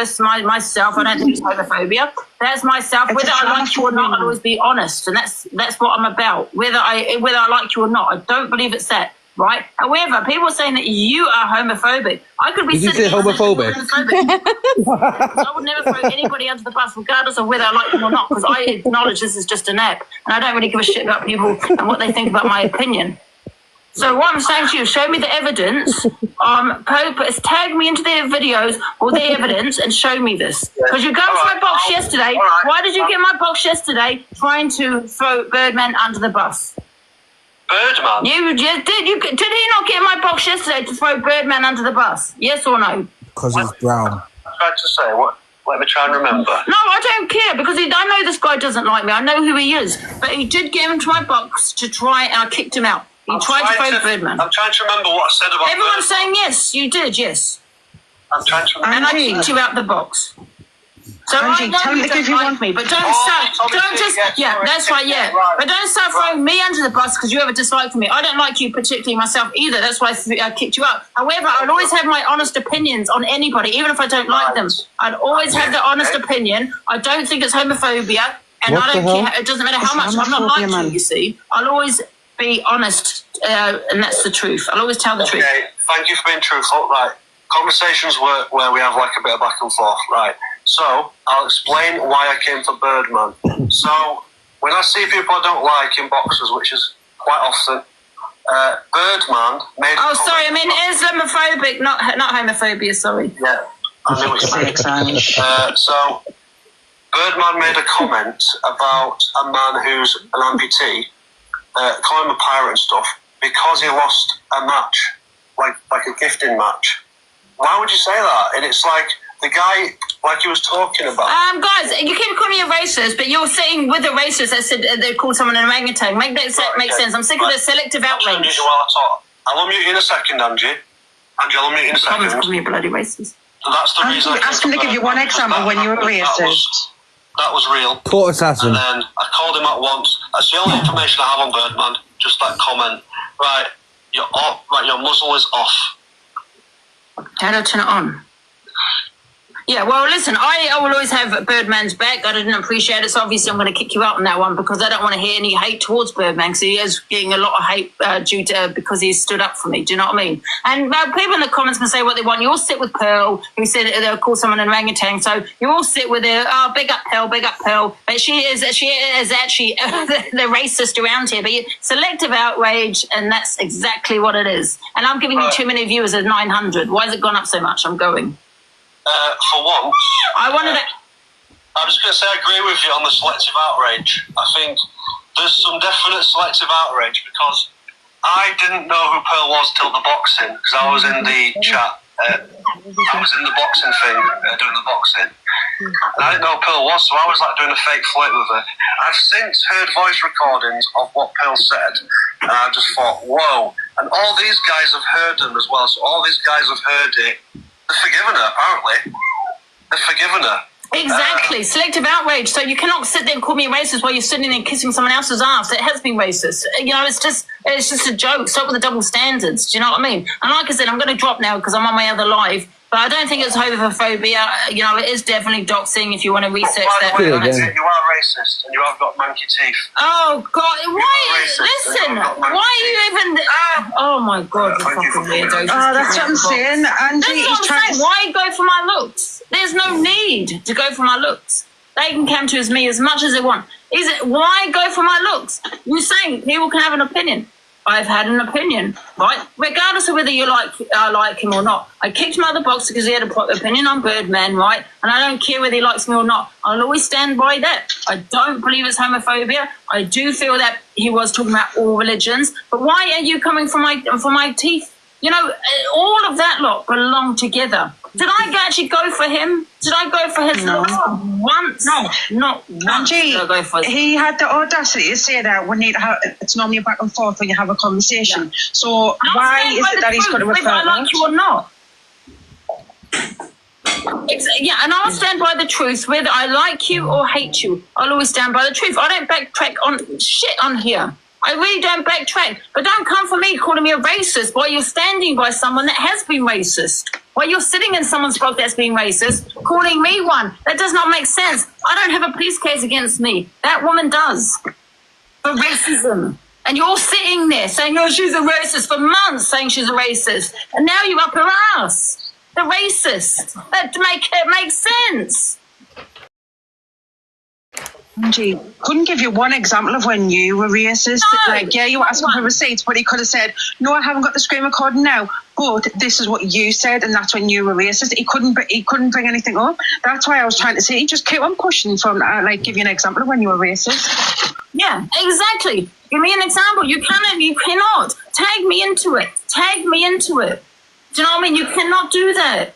[SPEAKER 3] think it's homophobia. That's myself. Whether I like you or not, I'll always be honest, and that's what I'm about. Whether I like you or not, I don't believe it's that. Right. However, people are saying that you are homophobic. I could be.
[SPEAKER 4] Did you say homophobic?
[SPEAKER 3] I would never throw anybody under the bus, regardless of whether I like them or not, because I acknowledge this is just an app, and I don't really give a shit about people and what they think about my opinion. So what I'm saying to you, show me the evidence. Tag me into their videos or their evidence and show me this. Because you got into my box yesterday. Why did you get my box yesterday trying to throw Birdman under the bus?
[SPEAKER 1] Birdman?
[SPEAKER 3] Did he not get in my box yesterday to throw Birdman under the bus? Yes or no?
[SPEAKER 5] Because he's brown.
[SPEAKER 1] I tried to say, what? Let me try and remember.
[SPEAKER 3] No, I don't care because I know this guy doesn't like me. I know who he is. But he did get into my box to try and I kicked him out. He tried to throw Birdman.
[SPEAKER 1] I'm trying to remember what I said about
[SPEAKER 3] Everyone's saying yes, you did, yes.
[SPEAKER 1] I'm trying to remember.
[SPEAKER 3] And I kicked you out the box. So Angie, I know you don't like me, but that's right, yeah. Right. But don't start throwing me under the bus because you have a dislike for me. I don't like you particularly myself either. That's why I kicked you out. However, I'd always have my honest opinions on anybody, even if I don't like them. I'd always have the honest opinion. I don't think it's homophobia, and I don't care. It doesn't matter how much. I'm not like you see. I'll always be honest, and that's the truth. I'll always tell the truth.
[SPEAKER 1] Okay, thank you for being truthful. Right, conversations where we have like a bit of back and forth. Right. So, I'll explain why I came for Birdman. So, when I see people I don't like in boxers, which is quite often, Birdman made...
[SPEAKER 3] Oh, sorry, I mean Islamophobic, not homophobia, sorry.
[SPEAKER 1] Yeah, I knew what you meant. So, Birdman made a comment about a man who's an amputee, calling him a pirate and stuff, because he lost a match, like a gifting match. Why would you say that? And it's like the guy, like he was talking about.
[SPEAKER 3] Guys, you keep calling me a racist, but you're saying with a racist that said they called someone an orangutan. Make that make sense. I'm sick of the selective outrage.
[SPEAKER 1] I'll unmute you in a second, Angie. Angie, I'll unmute you in a second.
[SPEAKER 3] Someone's calling me a bloody racist.
[SPEAKER 1] So that's the reason.
[SPEAKER 11] Ask him to give you one example when you were racist.
[SPEAKER 1] That was real.
[SPEAKER 4] Court assassin.
[SPEAKER 1] And then I called him out once. That's the only information I have on Birdman. Just that comment. Right, your muzzle is off.
[SPEAKER 3] How do I turn it on? Yeah, well, listen, I will always have Birdman's back. I didn't appreciate it, so obviously I'm going to kick you out on that one because I don't want to hear any hate towards Birdman because he is getting a lot of hate due to because he stood up for me. Do you know what I mean? And people in the comments can say what they want. You all sit with Pearl, who said they'll call someone an orangutan. So you all sit with her. Oh, big up Pearl. But she is actually the racist around here. But selective outrage, and that's exactly what it is. And I'm giving you too many viewers at 900. Why has it gone up so much? I'm going.
[SPEAKER 1] For once,
[SPEAKER 3] I wanted to...
[SPEAKER 1] I'm just going to say I agree with you on the selective outrage. I think there's some definite selective outrage because I didn't know who Pearl was till the boxing because I was in the chat. I was in the boxing thing, doing the boxing. And I didn't know who Pearl was, so I was like doing a fake flirt with her. I've since heard voice recordings of what Pearl said, and I just thought, whoa. And all these guys have heard them as well, so all these guys have heard it. They're forgiven her, apparently. They're forgiven her.
[SPEAKER 3] Exactly. Selective outrage. So you cannot sit there and call me a racist while you're sitting there kissing someone else's ass. It has been racist. You know, it's just a joke. Stop with the double standards. Do you know what I mean? And like I said, I'm going to drop now because I'm on my other live. But I don't think it's homophobia. You know, it is definitely doxing if you want to research that.
[SPEAKER 1] You are racist and you have got manky teeth.
[SPEAKER 3] Oh, God. Why? Listen. Why are you even... Oh, my God. You're fucking weirdo.
[SPEAKER 11] Oh, that's what I'm saying. Angie,
[SPEAKER 3] that's what I'm saying. Why go for my looks? There's no need to go for my looks. They can come to me as much as they want. Why go for my looks? You're saying people can have an opinion. I've had an opinion, right? Regardless of whether I like him or not. I kicked my other boxer because he had an opinion on Birdman, right? And I don't care whether he likes me or not. I'll always stand by that. I don't believe it's homophobia. I do feel that he was talking about all religions. But why are you coming for my teeth? You know, all of that lot belong together. Did I actually go for him? Did I go for his looks once? No, not once.
[SPEAKER 11] Angie, he had the audacity to say that we need to have, it's normally a back and forth when you have a conversation. Yeah. So why is it that he's got to refer to
[SPEAKER 3] I like you or not? Yeah, and I'll stand by the truth whether I like you or hate you. I'll always stand by the truth. I don't backtrack on shit on here. I really don't backtrack. But don't come for me calling me a racist while you're standing by someone that has been racist. While you're sitting in someone's box that's been racist, calling me one. That does not make sense. I don't have a police case against me. That woman does. For racism. And you're sitting there saying, oh, she's a racist for months, saying she's a racist. And now you're up her ass. The racist. That makes sense.
[SPEAKER 11] Angie, couldn't give you one example of when you were racist. No, like, yeah, you were asking for receipts, but he could have said, no, I haven't got the screen recording now, but this is what you said, and that's when you were racist. He couldn't bring anything up. That's why I was trying to say, he just kept on pushing from, give you an example of when you were racist.
[SPEAKER 3] Yeah, exactly. Give me an example. You cannot. Tag me into it. Do you know what I mean? You cannot do that.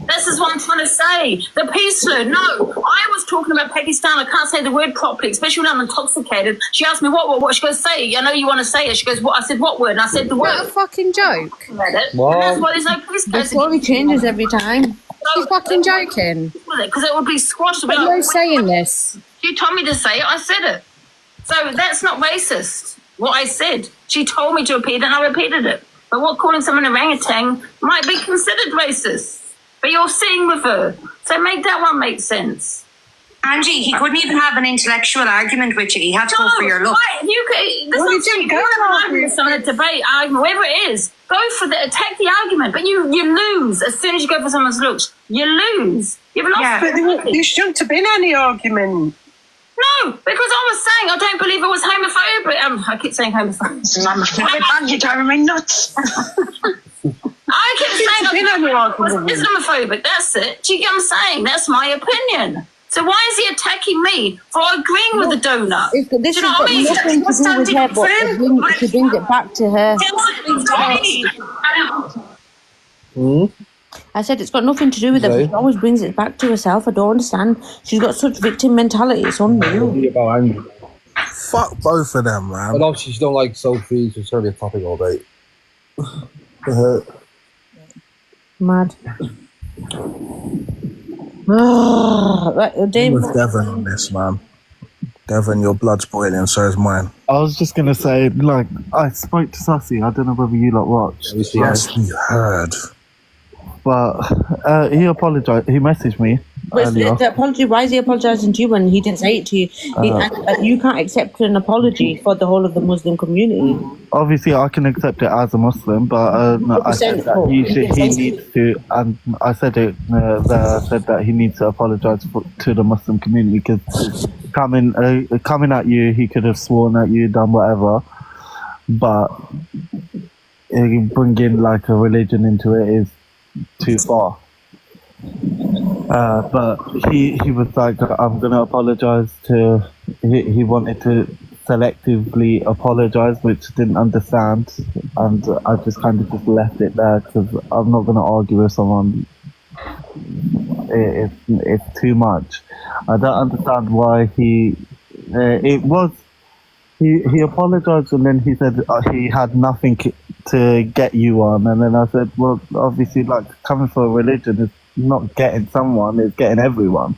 [SPEAKER 3] This is what I'm trying to say. The peace slur. No, I was talking about Pakistan. I can't say the word properly, especially when I'm intoxicated. She asked me what. She goes, say it. I know you want to say it. She goes, what? I said, what word? And I said the word.
[SPEAKER 7] Is that a fucking joke?
[SPEAKER 3] What? And that's why there's no peace.
[SPEAKER 6] The story changes every time.
[SPEAKER 7] She's fucking joking.
[SPEAKER 3] Because it would be squashed.
[SPEAKER 7] But you're saying this.
[SPEAKER 3] She told me to say it. I said it. So that's not racist. What I said. She told me to repeat it, and I repeated it. But what calling someone an orangutan might be considered racist. But you're sitting with her. So make that one make sense.
[SPEAKER 11] Angie, he couldn't even have an intellectual argument with you. He had to go for your look.
[SPEAKER 3] Right, you want to argue with someone, a debate, argument, whatever it is, go for take the argument. But you lose as soon as you go for someone's looks. You lose. You've lost.
[SPEAKER 9] Yeah, but there shouldn't have been any argument.
[SPEAKER 3] No, because I was saying I don't believe it was homophobic. I keep saying homophobic.
[SPEAKER 11] You're driving me nuts.
[SPEAKER 3] I keep saying it's homophobic. That's it. Do you get what I'm saying? That's my opinion. So why is he attacking me for agreeing with the donut?
[SPEAKER 6] This
[SPEAKER 3] do you know
[SPEAKER 6] has
[SPEAKER 3] what I
[SPEAKER 6] got
[SPEAKER 3] mean?
[SPEAKER 6] nothing to do with her, but she brings it back to her. I said it's got nothing to do with her, but she always brings it back to herself. I don't understand. She's got such victim mentality. It's unreal.
[SPEAKER 5] Fuck both of them, man.
[SPEAKER 12] But obviously, she don't like Sophie. She's trying to be a topic all day.
[SPEAKER 6] Mad.
[SPEAKER 5] I'm with Devon on this, man. Devon, your blood's boiling, so is mine.
[SPEAKER 13] I was just going to say, like, I spoke to Sussy. I don't know whether you lot watched.
[SPEAKER 5] Yes, we heard.
[SPEAKER 13] But he apologised. He messaged me earlier.
[SPEAKER 6] The apology, why is he apologising to you when he didn't say it to you? You can't accept an apology for the whole of the Muslim community.
[SPEAKER 13] Obviously, I can accept it as a Muslim, but I said that he needs to, and I said it there, I said that he needs to apologise to the Muslim community because coming at you, he could have sworn at you, done whatever, but bringing like a religion into it is too far. But he was like, I'm gonna apologize to. He wanted to selectively apologize, which didn't understand, and I just kind of just left it there because I'm not gonna argue with someone. It's too much. I don't understand why he apologized and then he said he had nothing to get you on, and then I said, well, obviously, like, coming for a religion is not getting someone, it's getting everyone.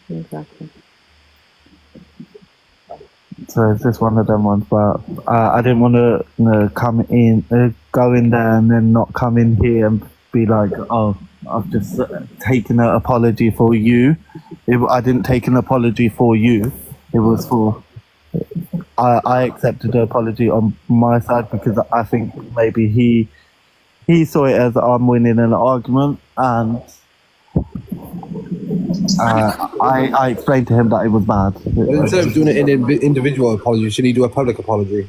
[SPEAKER 6] Exactly.
[SPEAKER 13] So it's just one of them ones, but I didn't want to go in there and then not come in here and be like, oh, I've just taken an apology for you. I didn't take an apology for you. It was for... I accepted the apology on my side because I think maybe he saw it as I'm winning an argument, and I explained to him that it was bad.
[SPEAKER 12] But instead of doing it in individual apology, should he do a public apology?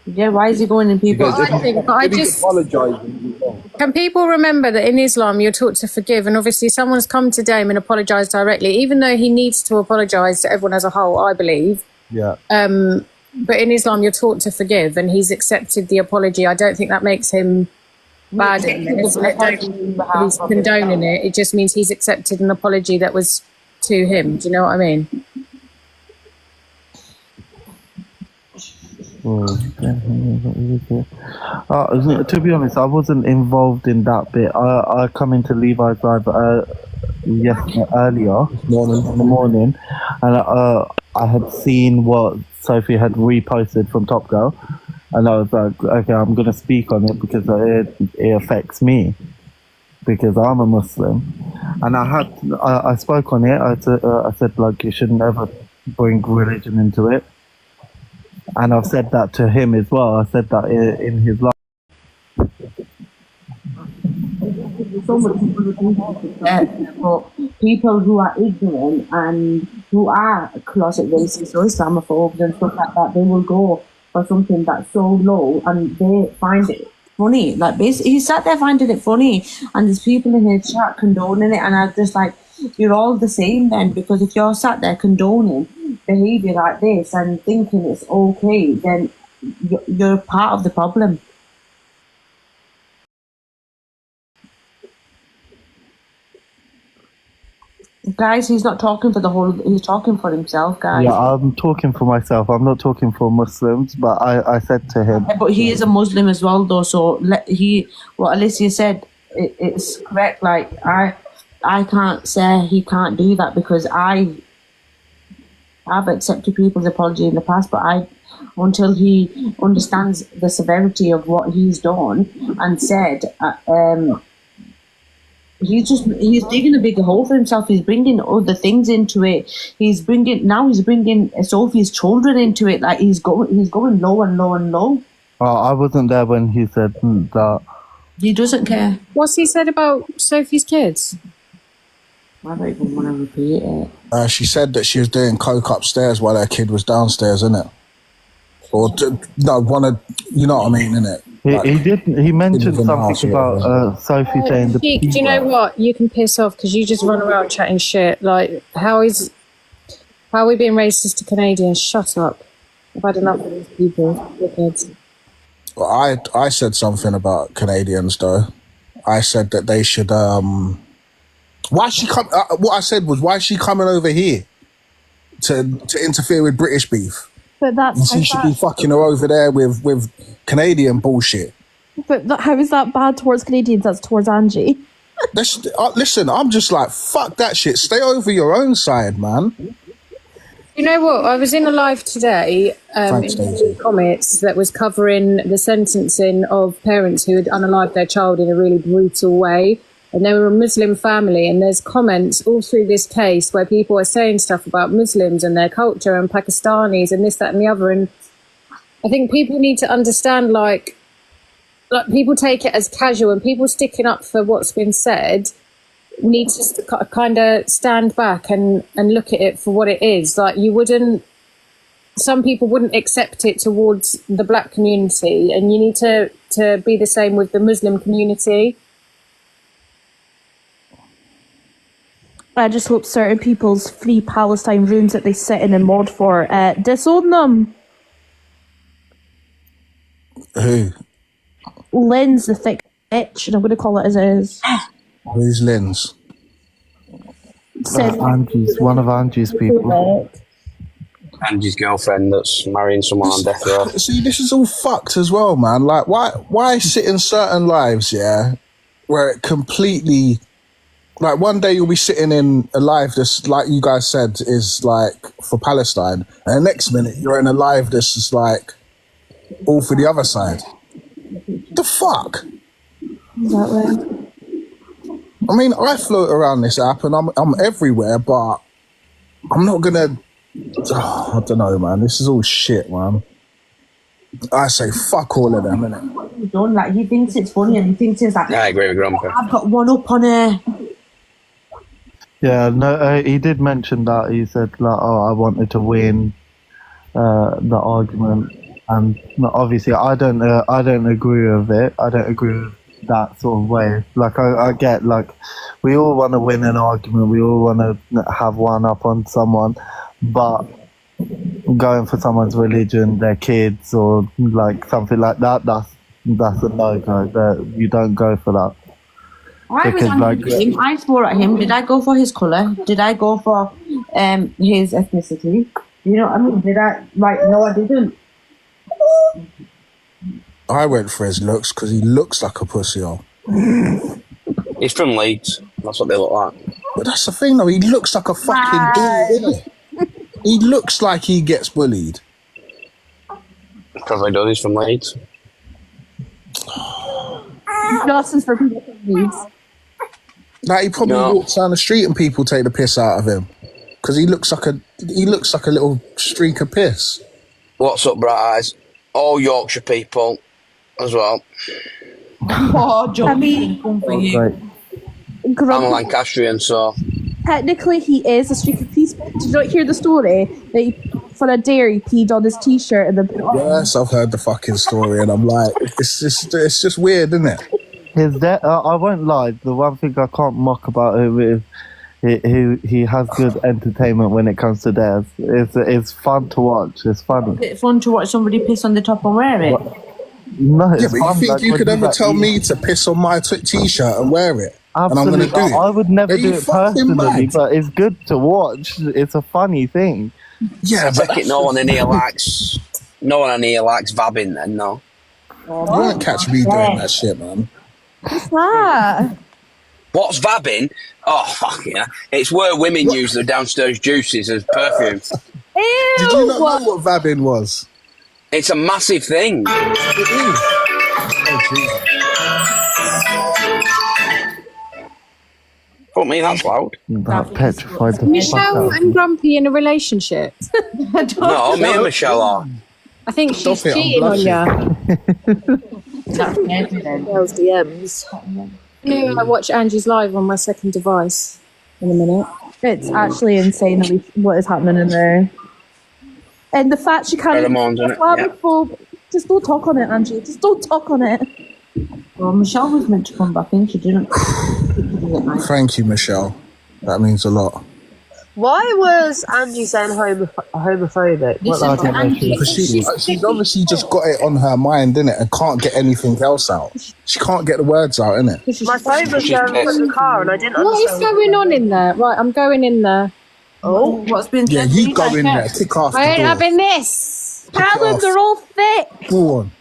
[SPEAKER 6] Yeah, why is he going in people?
[SPEAKER 7] Can people remember that in Islam you're taught to forgive, and obviously someone's come to him and apologised directly, even though he needs to apologise to everyone as a whole, I believe.
[SPEAKER 13] Yeah.
[SPEAKER 7] But in Islam you're taught to forgive, and he's accepted the apology. I don't think that makes him bad in this. He's condoning it. It just means he's accepted an apology that was to him. Do you know what I mean?
[SPEAKER 13] To be honest, I wasn't involved in that bit. I come into Levi's live earlier in the morning, and I had seen what Sophie had reposted from Topgirl, and I was like, okay, I'm going to speak on it because it affects me because I'm a Muslim, and I spoke on it. I said like, you should never bring religion into it. And I've said that to him as well. I said that in his life.
[SPEAKER 6] So much people who think but people who are ignorant and who are closet racists or Islamophobes and stuff like that, they will go for something that's so low and they find it funny. Like, basically, he sat there finding it funny, and there's people in his chat condoning it, and I was just like, you're all the same then, because if you're sat there condoning behaviour like this and thinking it's okay, then you're part of the problem. Guys, he's not talking for the whole, he's talking for himself, guys.
[SPEAKER 13] Yeah, I'm talking for myself. I'm not talking for Muslims, but I said to him.
[SPEAKER 6] But he is a Muslim as well, though, so what Alicia said, it's correct. Like, I can't say he can't do that because I've accepted people's apology in the past, but until he understands the severity of what he's done and said, he's digging a bigger hole for himself. He's bringing other things into it. He's bringing Sophie's children into it. Like he's going low and low and low.
[SPEAKER 13] Oh, I wasn't there when he said that.
[SPEAKER 6] He doesn't care.
[SPEAKER 7] What's he said about Sophie's kids?
[SPEAKER 6] I don't even want to repeat it.
[SPEAKER 5] She said that she was doing coke upstairs while her kid was downstairs, innit? Or you know what I mean, innit?
[SPEAKER 13] He mentioned something about Sophie saying the.
[SPEAKER 7] Do you know what? You can piss off because you just run around chatting shit. Like, how are we being racist to Canadians? Shut up. I've had enough of these people. Dickheads.
[SPEAKER 5] Well, I said something about Canadians though. I said that they should. Why she come? What I said was, why is she coming over here to interfere with British beef?
[SPEAKER 14] But that's
[SPEAKER 5] She should be fucking her over there with Canadian bullshit.
[SPEAKER 14] But how is that bad towards Canadians? That's towards Angie.
[SPEAKER 5] Listen, I'm just like, fuck that shit. Stay over your own side, man.
[SPEAKER 7] You know what? I was in a live today in comments that was covering the sentencing of parents who had unalived their child in a really brutal way. And they were a Muslim family, and there's comments all through this case where people are saying stuff about Muslims and their culture and Pakistanis and this, that and the other. And I think people need to understand, like people take it as casual, and people sticking up for what's been said need to kind of stand back and look at it for what it is. Like some people wouldn't accept it towards the black community, and you need to be the same with the Muslim community.
[SPEAKER 14] I just hope certain people's free Palestine rooms that they sit in and mod for disown them.
[SPEAKER 5] Who?
[SPEAKER 14] Lynn's the thick bitch, and I'm going to call it as it is.
[SPEAKER 5] Who's Lynn's?
[SPEAKER 13] One of Angie's people.
[SPEAKER 8] Angie's girlfriend that's marrying someone on death row.
[SPEAKER 5] See, this is all fucked as well, man. Like, why sit in certain lives, yeah, where it completely... Like, one day you'll be sitting in a live that's, like you guys said, is, like, for Palestine. And the next minute, you're in a live that's just, like, all for the other side. The fuck?
[SPEAKER 14] Exactly.
[SPEAKER 5] I mean, I float around this app and I'm everywhere, but I'm not gonna... I don't know, man. This is all shit, man. I say fuck all of them, innit?
[SPEAKER 6] Don't, like, he thinks it's funny and he thinks it's like...
[SPEAKER 8] Yeah, I agree with Grumpy.
[SPEAKER 6] I've got one up on her.
[SPEAKER 13] Yeah, no, he did mention that. He said, like, I wanted to win the argument, and obviously, I don't agree with it. I don't agree with that sort of way. Like, I get, like, we all want to win an argument. We all want to have one up on someone, but going for someone's religion, their kids, or like something like that, that's a no-go. You don't go for that.
[SPEAKER 6] I was angry with him. I swore at him. Did I go for his colour? Did I go for his ethnicity? You know what I mean? Did I? Like, no, I didn't.
[SPEAKER 5] I went for his looks because he looks like a pussy hole.
[SPEAKER 8] He's from Leeds. That's what they look like.
[SPEAKER 5] But that's the thing, though. He looks like a fucking bully, doesn't he? He looks like he gets bullied.
[SPEAKER 8] Probably does. He's from Leeds.
[SPEAKER 14] Justice for people from Leeds.
[SPEAKER 5] Like, he probably walks down the street and people take the piss out of him because he looks like a little streak of piss.
[SPEAKER 8] What's up, bright eyes? All Yorkshire people as well.
[SPEAKER 6] Oh, John, I mean,
[SPEAKER 8] I'm a Lancastrian, so
[SPEAKER 14] technically he is a streak of peace. Did you not hear the story that he, for a dare he peed on his t-shirt and then put it on?
[SPEAKER 5] Yes, I've heard the fucking story, and I'm like, it's just weird, isn't it?
[SPEAKER 13] I won't lie. The one thing I can't mock about him is he has good entertainment when it comes to theirs. It's fun to watch. It's funny.
[SPEAKER 6] It's fun to watch somebody piss on the top and wear it.
[SPEAKER 13] No, it's
[SPEAKER 5] but
[SPEAKER 13] fun.
[SPEAKER 5] You think
[SPEAKER 13] like,
[SPEAKER 5] you could ever tell me to piss on my t-shirt and wear it?
[SPEAKER 13] Absolutely.
[SPEAKER 5] And I'm going to do it?
[SPEAKER 13] I would never do it personally,
[SPEAKER 5] mad?
[SPEAKER 13] but it's good to watch. It's a funny thing.
[SPEAKER 5] Yeah,
[SPEAKER 8] I take it no one in here likes vabbing then, no.
[SPEAKER 5] You won't catch me doing that shit, man.
[SPEAKER 14] What's that?
[SPEAKER 8] What's vabbing? Oh, fuck yeah. It's where women use their downstairs juices as perfume.
[SPEAKER 14] Ew!
[SPEAKER 5] Did you not know what vabbing was?
[SPEAKER 8] It's a massive thing.
[SPEAKER 5] It is. Oh,
[SPEAKER 8] Fuck me, that's loud.
[SPEAKER 13] That petrified the fuck
[SPEAKER 7] Michelle
[SPEAKER 13] out.
[SPEAKER 7] and Grumpy in a relationship.
[SPEAKER 8] No, me and Michelle are.
[SPEAKER 7] I think she's
[SPEAKER 5] Stop it, I'm
[SPEAKER 7] cheating on you.
[SPEAKER 6] That's evident.
[SPEAKER 7] Girls' DMs. I watch Angie's live on my second device in a minute.
[SPEAKER 14] It's actually insane what is happening in there. And the fact she can't even
[SPEAKER 8] Pheromones, innit?
[SPEAKER 14] Islamophobe. Just don't talk on it, Angie. Just don't talk on it.
[SPEAKER 6] Well, Michelle was meant to come back in. She didn't.
[SPEAKER 5] Thank you, Michelle. That means a lot.
[SPEAKER 15] Why was Angie saying homophobic?
[SPEAKER 5] Because she's obviously just got it on her mind, innit, and can't get anything else out. She can't get the words out, innit?
[SPEAKER 15] My phone was in the car and I didn't
[SPEAKER 7] What is going on in there? Right, I'm going in there.
[SPEAKER 6] Oh, what's been
[SPEAKER 5] Yeah, you go in there, kick off the
[SPEAKER 7] I ain't
[SPEAKER 5] door.
[SPEAKER 7] having this.
[SPEAKER 14] Callum, they're all thick.
[SPEAKER 5] Go on.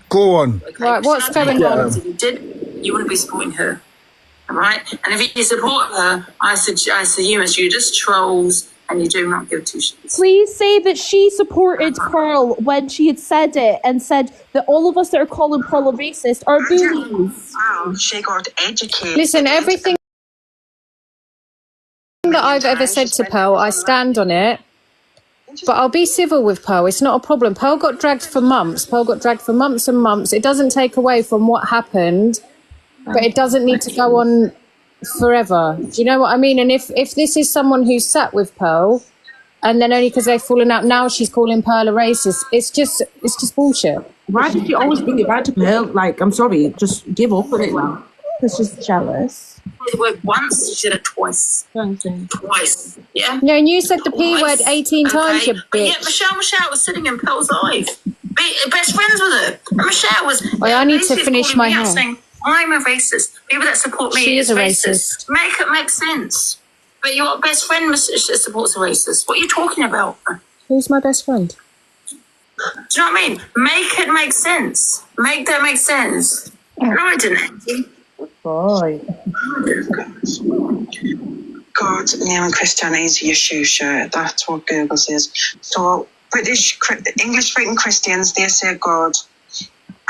[SPEAKER 5] Go on.
[SPEAKER 7] Right, what's going on?
[SPEAKER 16] If you did, you wouldn't be supporting her. All right? And if you support her, I assume as you just trolls and you do not give two shits.
[SPEAKER 14] Please say that she supported Pearl when she had said it and said that all of us that are calling Pearl a racist are bullies.
[SPEAKER 11] Wow, she got educated.
[SPEAKER 7] Listen, everything that I've ever said to Pearl, I stand on it. But I'll be civil with Pearl. It's not a problem. Pearl got dragged for months. Pearl got dragged for months and months. It doesn't take away from what happened, but it doesn't need to go on forever. Do you know what I mean? And if this is someone who's sat with Pearl, and then only because they've fallen out now she's calling Pearl a racist, it's just bullshit.
[SPEAKER 6] Why did you always bring it back to Pearl? Like, I'm sorry, just give up on it now.
[SPEAKER 14] Because she's jealous.
[SPEAKER 16] The word once, she said it twice. Twice. Yeah?
[SPEAKER 7] No, and you said the P word 18 times, you
[SPEAKER 16] But
[SPEAKER 7] bitch.
[SPEAKER 16] yet Michelle was sitting in Pearl's life. Best friends with her. And Michelle was...
[SPEAKER 7] I need to
[SPEAKER 16] basically
[SPEAKER 7] finish
[SPEAKER 16] calling
[SPEAKER 7] my
[SPEAKER 16] me out
[SPEAKER 7] hair.
[SPEAKER 16] saying, I'm a racist. People that support me
[SPEAKER 7] She is a
[SPEAKER 16] racist. Make it make sense. But your best friend supports a racist. What are you talking about?
[SPEAKER 7] Who's my best friend?
[SPEAKER 16] Do you know what I mean? Make it make sense. Make that make sense. No, I didn't.
[SPEAKER 6] Boy.
[SPEAKER 11] God, name and Christianity Yeshua. That's what Google says. So English speaking Christians, they say God.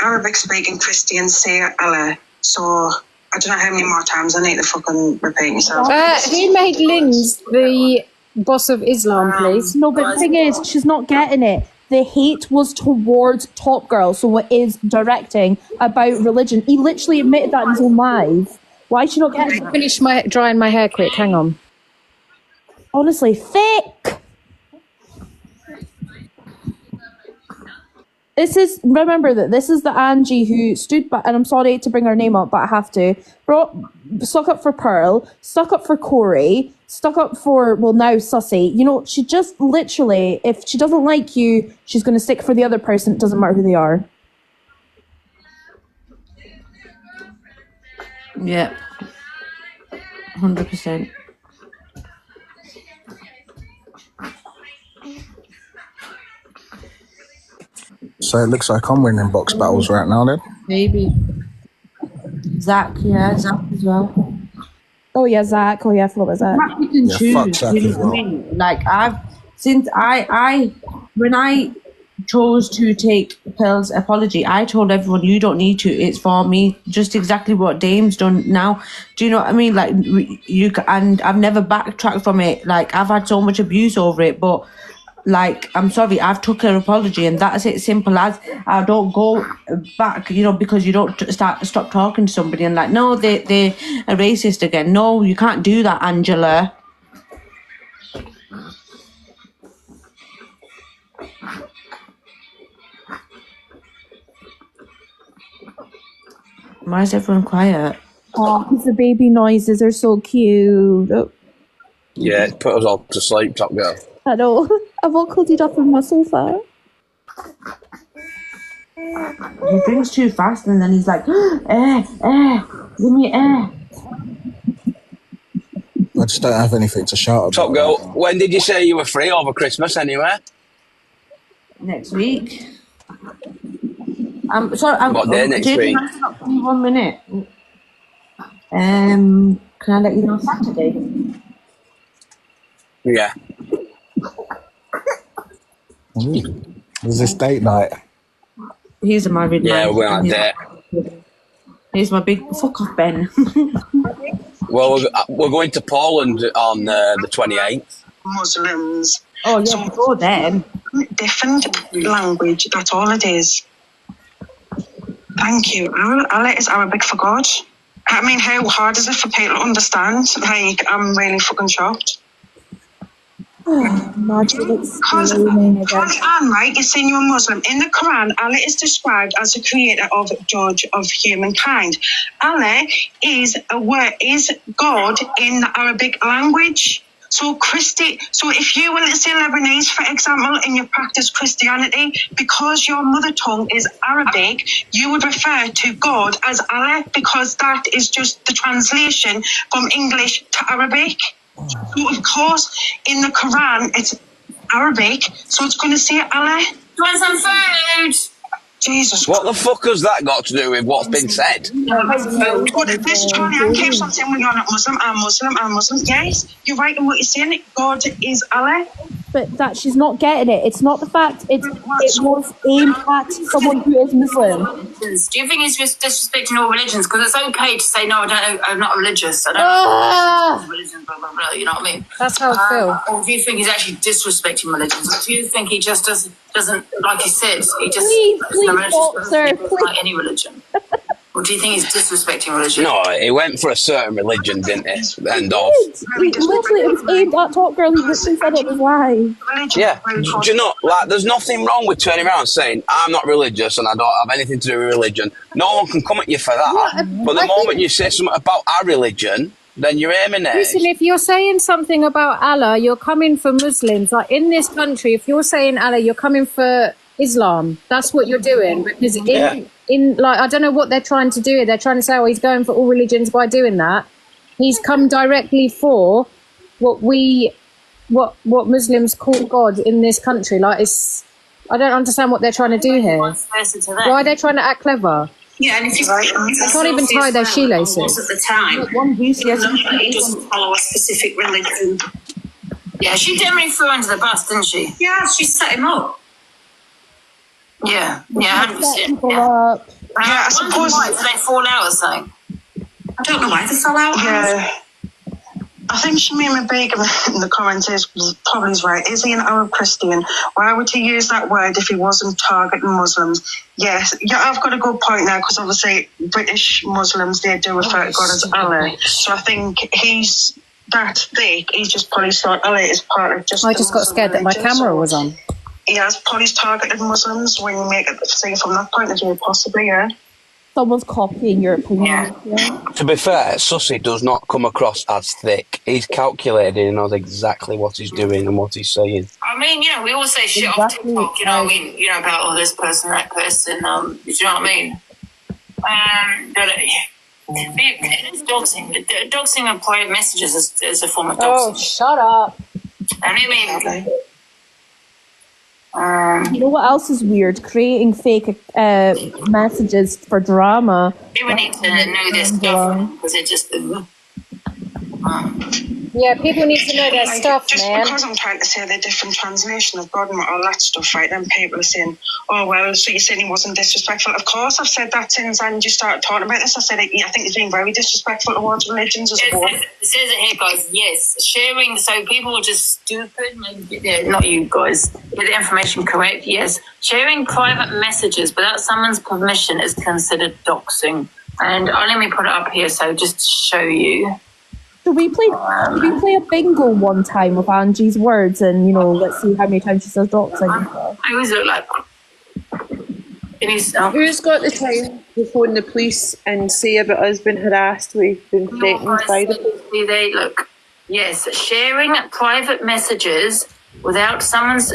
[SPEAKER 11] Arabic speaking Christians say Allah. So I don't know how many more times I need to fucking repeat myself.
[SPEAKER 7] Who made Linz the boss of Islam, please?
[SPEAKER 14] No, but the thing is, she's not getting it. The hate was towards Topgirl, so it is directing about religion. He literally admitted that in his own live. Why is she not getting it?
[SPEAKER 7] Finish drying my hair quick, hang on.
[SPEAKER 14] Honestly, thick! Remember that this is the Angie who stood back, and I'm sorry to bring her name up, but I have to. Stuck up for Pearl, stuck up for Corey, stuck up for, well, now Sussy. You know, she just literally, if she doesn't like you, she's going to stick for the other person. It doesn't matter who they are.
[SPEAKER 6] Yeah. 100%.
[SPEAKER 5] So it looks like I'm winning box battles right now then.
[SPEAKER 6] Maybe. Zach as well.
[SPEAKER 14] Oh yeah, Zach. Oh yeah, I forgot about Zach.
[SPEAKER 6] You can
[SPEAKER 5] Yeah,
[SPEAKER 6] choose.
[SPEAKER 5] fuck Zach
[SPEAKER 6] You know
[SPEAKER 5] as
[SPEAKER 6] what I
[SPEAKER 5] well.
[SPEAKER 6] mean? Like when I chose to take Pearl's apology, I told everyone you don't need to. It's for me. Just exactly what Dame's done now. Do you know what I mean? Like and I've never backtracked from it. Like I've had so much abuse over it, but like I'm sorry, I've took her apology and that's it. Simple as. I don't go back, you know, because you don't stop talking to somebody and like, no, they're a racist again. No, you can't do that, Angela. Why is everyone quiet?
[SPEAKER 14] Oh, because the baby noises are so cute. Oh,
[SPEAKER 8] Yeah, it put us all to sleep, Top Girl.
[SPEAKER 14] I know. I've all cuddled up in my sofa.
[SPEAKER 6] He drinks too fast and then he's like, give me air.
[SPEAKER 5] I just don't have anything to shout about.
[SPEAKER 8] Top Girl, when did you say you were free over Christmas anyway?
[SPEAKER 6] Next week. Sorry,
[SPEAKER 8] What day next
[SPEAKER 6] Jason,
[SPEAKER 8] week?
[SPEAKER 6] I've got 1 minute. Can I let you know Saturday?
[SPEAKER 8] Yeah.
[SPEAKER 5] Is this date night?
[SPEAKER 6] He's a married man.
[SPEAKER 8] Yeah, we're on a date.
[SPEAKER 6] Here's my big fuck off, Ben.
[SPEAKER 8] Well, we're going to Poland on the 28th.
[SPEAKER 11] Muslims.
[SPEAKER 6] Oh, yeah, before then.
[SPEAKER 11] Different language, that's all it is. Thank you. Allah is Arabic for God. I mean, how hard is it for people to understand? Like, I'm really fucking shocked. Because Anne, right, you're saying you're a Muslim. In the Quran, Allah is described as the creator of judge of humankind. Allah is God in the Arabic language. So if you were, let's say, Lebanese, for example, and you practice Christianity, because your mother tongue is Arabic, you would refer to God as Allah, because that is just the translation from English to Arabic. So of course, in the Quran, it's Arabic, so it's going to say Allah.
[SPEAKER 16] Do you want some food?
[SPEAKER 11] Jesus.
[SPEAKER 8] What the fuck has that got to do with what's been said?
[SPEAKER 11] But this Charlie Ann keeps on saying, well, you're not Muslim, I'm Muslim. Yes, you're right in what you're saying. God is Allah.
[SPEAKER 14] But that she's not getting it. It's not the fact. It was aimed at someone who is Muslim.
[SPEAKER 16] Do you think he's just disrespecting all religions? Because it's okay to say, no, I'm not religious. I don't know religion, blah, blah, blah. You know what I mean?
[SPEAKER 7] That's how I feel.
[SPEAKER 16] Or do you think he's actually disrespecting religions? Or do you think he just doesn't like you said, he just
[SPEAKER 14] please,
[SPEAKER 16] like any religion? Or do you think he's disrespecting religion?
[SPEAKER 8] No, he went for a certain religion, didn't he? End of.
[SPEAKER 14] Literally, it was aimed at Topgirl. He literally said it was why.
[SPEAKER 8] Yeah. Do you know, like, there's nothing wrong with turning around and saying, I'm not religious and I don't have anything to do with religion. No one can come at you for that. But the moment you say something about our religion, then you're aiming at
[SPEAKER 7] Listen, if you're saying something about Allah, you're coming for Muslims. Like, in this country, if you're saying Allah, you're coming for Islam. That's what you're doing. Because in like, I don't know what they're trying to do here. They're trying to say, oh, he's going for all religions by doing that. He's come directly for what Muslims call God in this country. Like, I don't understand what they're trying to do here. Why are they trying to act clever?
[SPEAKER 16] Yeah, and if you're right,
[SPEAKER 7] they can't even tie their shoelaces.
[SPEAKER 16] At the time, he doesn't follow a specific religion. Yeah, she definitely threw under the bus, didn't she? Yeah, she set him up. Yeah, 100%. Yeah,
[SPEAKER 11] I suppose.
[SPEAKER 16] Why did they fall out or something? I don't know why they fell out.
[SPEAKER 11] Yeah. I think Shamima Begum in the comments is probably right. Is he an Arab Christian? Why would he use that word if he wasn't targeting Muslims? Yes, yeah, I've got a good point now, because obviously British Muslims, they do refer to God as Allah. So I think he's that thick. He's just probably thought Allah is part of just.
[SPEAKER 7] I just got scared that my camera was on.
[SPEAKER 11] He has probably targeted Muslims when you make it say from that point of view, possibly, yeah.
[SPEAKER 14] Someone's copying your opinion. Yeah.
[SPEAKER 8] To be fair, Sussy does not come across as thick. He's calculated and knows exactly what he's doing and what he's saying.
[SPEAKER 16] I mean, we all say shit off TikTok, you know what I mean? About this person, that person, do you know what I mean? But it is doxing. Doxing of private messages is a form of doxing.
[SPEAKER 7] Oh, shut up.
[SPEAKER 16] I mean,
[SPEAKER 14] you know what else is weird? Creating fake messages for drama.
[SPEAKER 16] People need to know their stuff, because it just.
[SPEAKER 7] Yeah, people need to know their stuff,
[SPEAKER 11] just
[SPEAKER 7] man.
[SPEAKER 11] Because I'm trying to say the different translation of God and all that stuff, right? Then people are saying, oh, well, so you're saying he wasn't disrespectful. Of course, I've said that since Angie started talking about this. I said, I think he's being very disrespectful towards religions as well.
[SPEAKER 16] It says it here, guys. Yes, sharing, so people are just stupid. Maybe not you guys. Get the information correct. Yes, sharing private messages without someone's permission is considered doxing. And let me put it up here, so just to show you.
[SPEAKER 14] So we played a bingo one time with Angie's words, and let's see how many times she says doxing.
[SPEAKER 16] I always look like.
[SPEAKER 15] Who's got the time to phone the police and say about us being harassed? We've been threatened by them.
[SPEAKER 16] They look. Yes, sharing private messages without someone's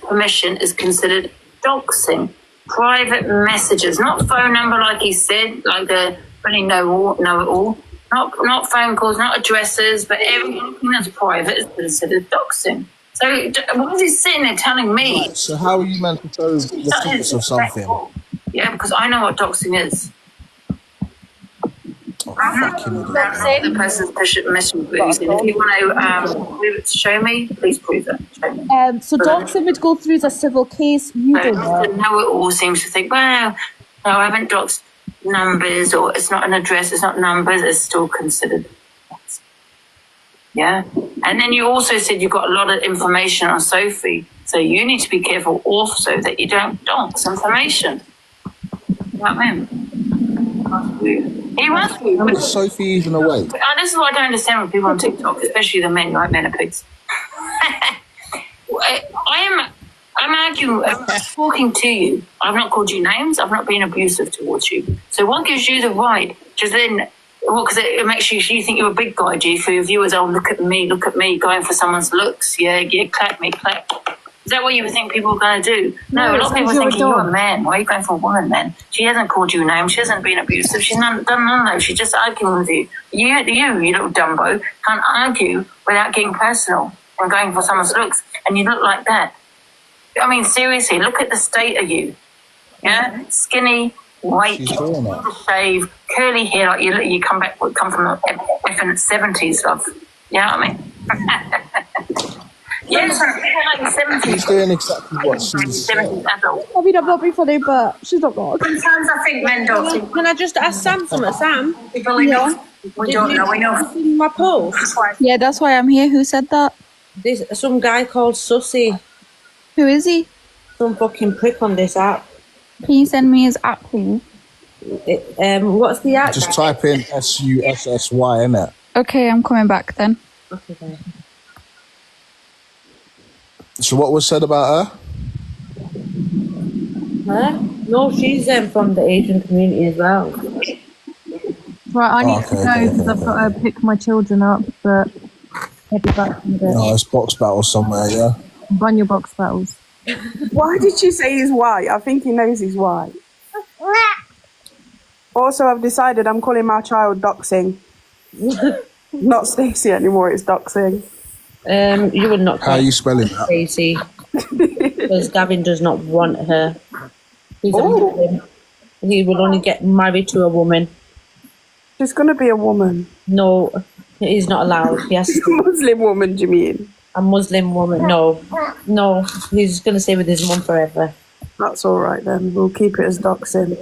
[SPEAKER 16] permission is considered doxing. Private messages, not phone number, like he said, like the really know it all. Not phone calls, not addresses, but everything that's private is considered doxing. So what is he sitting there telling me?
[SPEAKER 5] Right, so how are you meant to show the fruits of something?
[SPEAKER 16] Yeah, because I know what doxing is. The person's permission, please. And if you want to prove it to show me, please prove it. Show me.
[SPEAKER 14] So doxing would go through as a civil case. You don't know.
[SPEAKER 16] Know it all seems to think, well, no, I haven't doxed. numbers or it's not an address, it's not numbers, it's still considered. Yeah. And then you also said you got a lot of information on Sophie. So you need to be careful also that you don't donks information. You know what I mean? He wants to.
[SPEAKER 5] Is Sophie even awake?
[SPEAKER 16] This is what I don't understand with people on TikTok, especially the men, right? Men are pigs. I'm arguing, I'm talking to you. I've not called you names. I've not been abusive towards you. So what gives you the right to then, because it makes you think you're a big guy, do you? For your viewers, oh, look at me, going for someone's looks. Yeah, clap me, clap. Is that what you think people are going to do? No, a lot of people are thinking you're a man. Why are you going for a woman then? She hasn't called you a name. She hasn't been abusive. She's done none of those. She's just arguing with you. You little Dumbo, can't argue without getting personal and going for someone's looks. And you look like that. I mean, seriously, look at the state of you. Yeah? Skinny, white, shave, curly hair, like you come from the effing 70s, love. You know what I mean? Yes, like 70s.
[SPEAKER 5] She's doing exactly what she's
[SPEAKER 16] 70s adult.
[SPEAKER 14] I mean, I'm not being funny, but she's not wrong.
[SPEAKER 16] Sometimes I think men don't.
[SPEAKER 9] Can I just ask Sam something? Sam?
[SPEAKER 16] People enough. We don't know enough.
[SPEAKER 9] My post.
[SPEAKER 17] Yeah, that's why I'm here. Who said that?
[SPEAKER 9] There's some guy called Sussy.
[SPEAKER 17] Who is he?
[SPEAKER 9] Some fucking prick on this app.
[SPEAKER 17] Can you send me his app, please?
[SPEAKER 9] What's the app?
[SPEAKER 5] Just type in SUSSY, innit?
[SPEAKER 17] Okay, I'm coming back then.
[SPEAKER 9] Okay, bye.
[SPEAKER 5] So what was said about her?
[SPEAKER 6] Huh? No, she's from the Asian community as well.
[SPEAKER 17] Right, I need to go because I've got to pick my children up, but I'll be back in a bit.
[SPEAKER 5] No, it's box battle somewhere, yeah?
[SPEAKER 17] Run your box battles.
[SPEAKER 18] Why did you say he's white? I think he knows he's white. Also, I've decided I'm calling my child doxing. Not Stacey anymore, it's doxing.
[SPEAKER 6] You would not.
[SPEAKER 5] How are you spelling that?
[SPEAKER 6] Stacey. Because Gavin does not want her. He's a Muslim. He will only get married to a woman.
[SPEAKER 18] She's going to be a woman.
[SPEAKER 6] No, he's not allowed. Yes.
[SPEAKER 18] Muslim woman, do you mean?
[SPEAKER 6] A Muslim woman. No, he's going to stay with his mum forever.
[SPEAKER 18] That's all right then. We'll keep it as doxing.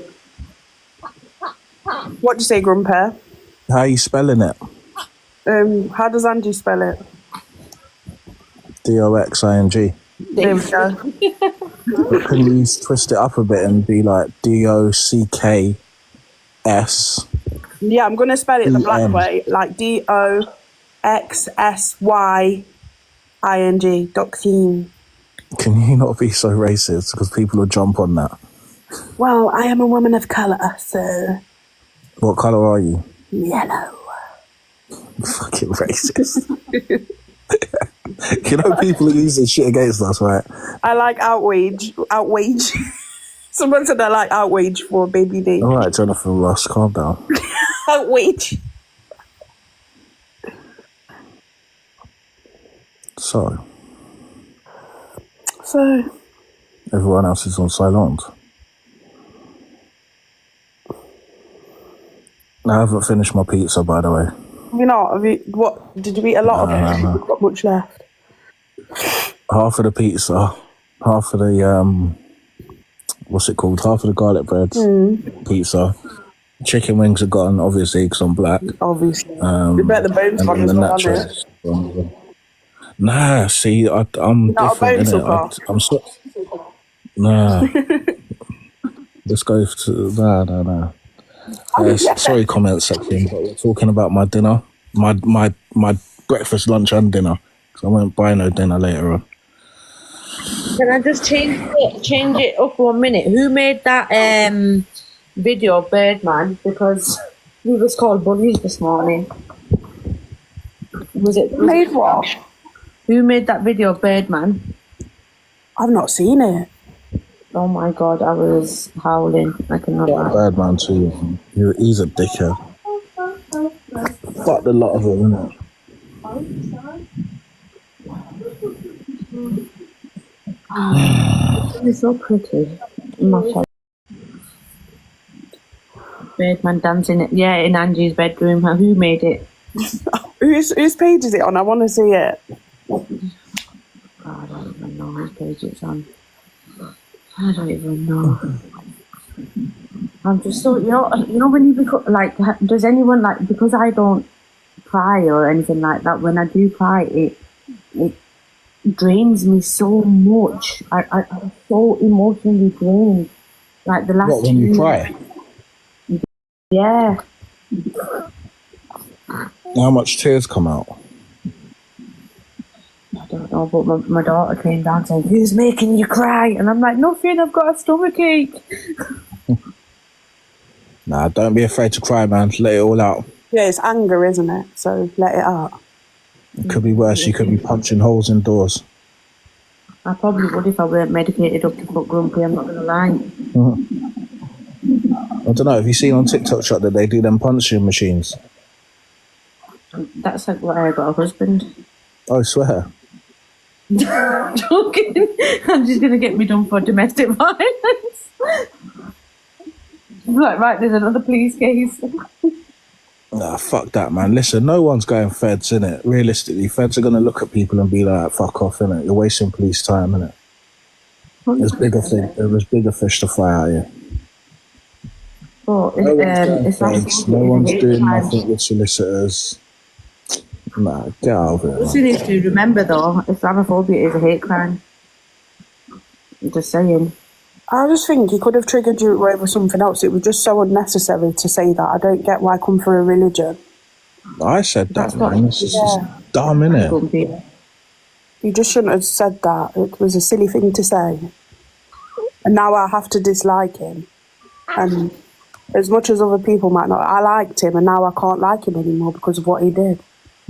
[SPEAKER 18] What do you say, Grumper?
[SPEAKER 5] How are you spelling it?
[SPEAKER 18] How does Angie spell it?
[SPEAKER 5] DOXING.
[SPEAKER 18] There we go.
[SPEAKER 5] But can you twist it up a bit and be like DOCKS?
[SPEAKER 18] Yeah, I'm going to spell it the black way, like DOXSYING. Doxing.
[SPEAKER 5] Can you not be so racist? Because people will jump on that.
[SPEAKER 18] Well, I am a woman of colour, so...
[SPEAKER 5] What colour are you?
[SPEAKER 18] Yellow.
[SPEAKER 5] Fucking racist. You know, people are using shit against us, right?
[SPEAKER 18] I like outrage. Someone said I like outrage for Baby D.
[SPEAKER 5] All right, Jonathan Ross, calm down.
[SPEAKER 18] Outrage.
[SPEAKER 5] So, everyone else is on silent. I haven't finished my pizza, by the way.
[SPEAKER 18] You know, what did you eat? A lot of it?
[SPEAKER 5] No.
[SPEAKER 18] You've got much left.
[SPEAKER 5] Half of the pizza, half of the what's it called? Half of the garlic bread pizza. Chicken wings are gone, obviously, because I'm black.
[SPEAKER 18] Obviously, you bet the bones gone as well, aren't it?
[SPEAKER 5] Nah, see, I'm different, innit? I'm so... Nah. Let's go to... Nah. Sorry, comment section, but we're talking about my dinner. My breakfast, lunch and dinner. Because I won't buy no dinner later on.
[SPEAKER 6] Can I just change it up 1 minute? Who made that video of Birdman? Because we was called bullies this morning. Was it...
[SPEAKER 18] Made what?
[SPEAKER 6] Who made that video of Birdman?
[SPEAKER 18] I've not seen it.
[SPEAKER 6] Oh my god, I was howling like another.
[SPEAKER 5] Birdman too. He's a dickhead. Fuck the lot of them, innit?
[SPEAKER 6] It's so pretty. Birdman dancing in Angie's bedroom. Who made it?
[SPEAKER 18] Whose page is it on? I want to see it.
[SPEAKER 6] God, I don't even know whose page it's on. I don't even know. I'm just so, you know when you become, like, does anyone, like, because I don't cry or anything like that, when I do cry, it drains me so much. I'm so emotionally drained. Like the last
[SPEAKER 5] What, when you cry?
[SPEAKER 6] Yeah.
[SPEAKER 5] How much tears come out?
[SPEAKER 6] I don't know, but my daughter came down saying, "Who's making you cry?" And I'm like, "Nothing, I've got a stomachache."
[SPEAKER 5] Nah, don't be afraid to cry, man. Let it all out.
[SPEAKER 18] Yeah, it's anger, isn't it? So let it out.
[SPEAKER 5] It could be worse. You could be punching holes in doors.
[SPEAKER 6] I probably would if I weren't medicated up to fuck grumpy, I'm not going to lie.
[SPEAKER 5] I don't know. Have you seen on TikTok shot that they do them punching machines?
[SPEAKER 6] That's like why I got a husband.
[SPEAKER 5] Oh, I swear.
[SPEAKER 6] Joking. I'm just going to get me done for domestic violence. Like, right, there's another police case.
[SPEAKER 5] Nah, fuck that, man. Listen, no one's going feds, innit? Realistically, feds are going to look at people and be like, fuck off, innit? You're wasting police time, innit? There's bigger fish to fry out here.
[SPEAKER 6] But
[SPEAKER 5] No one's doing nothing with solicitors. Nah, get out of it.
[SPEAKER 6] Also need to remember, though, Islamophobia is a hate crime. I'm just saying.
[SPEAKER 18] I just think he could have triggered you over something else. It was just so unnecessary to say that. I don't get why come for a religion.
[SPEAKER 5] I said that, man. It's just dumb, innit?
[SPEAKER 18] You just shouldn't have said that. It was a silly thing to say. And now I have to dislike him. And as much as other people might not, I liked him, and now I can't like him anymore because of what he did.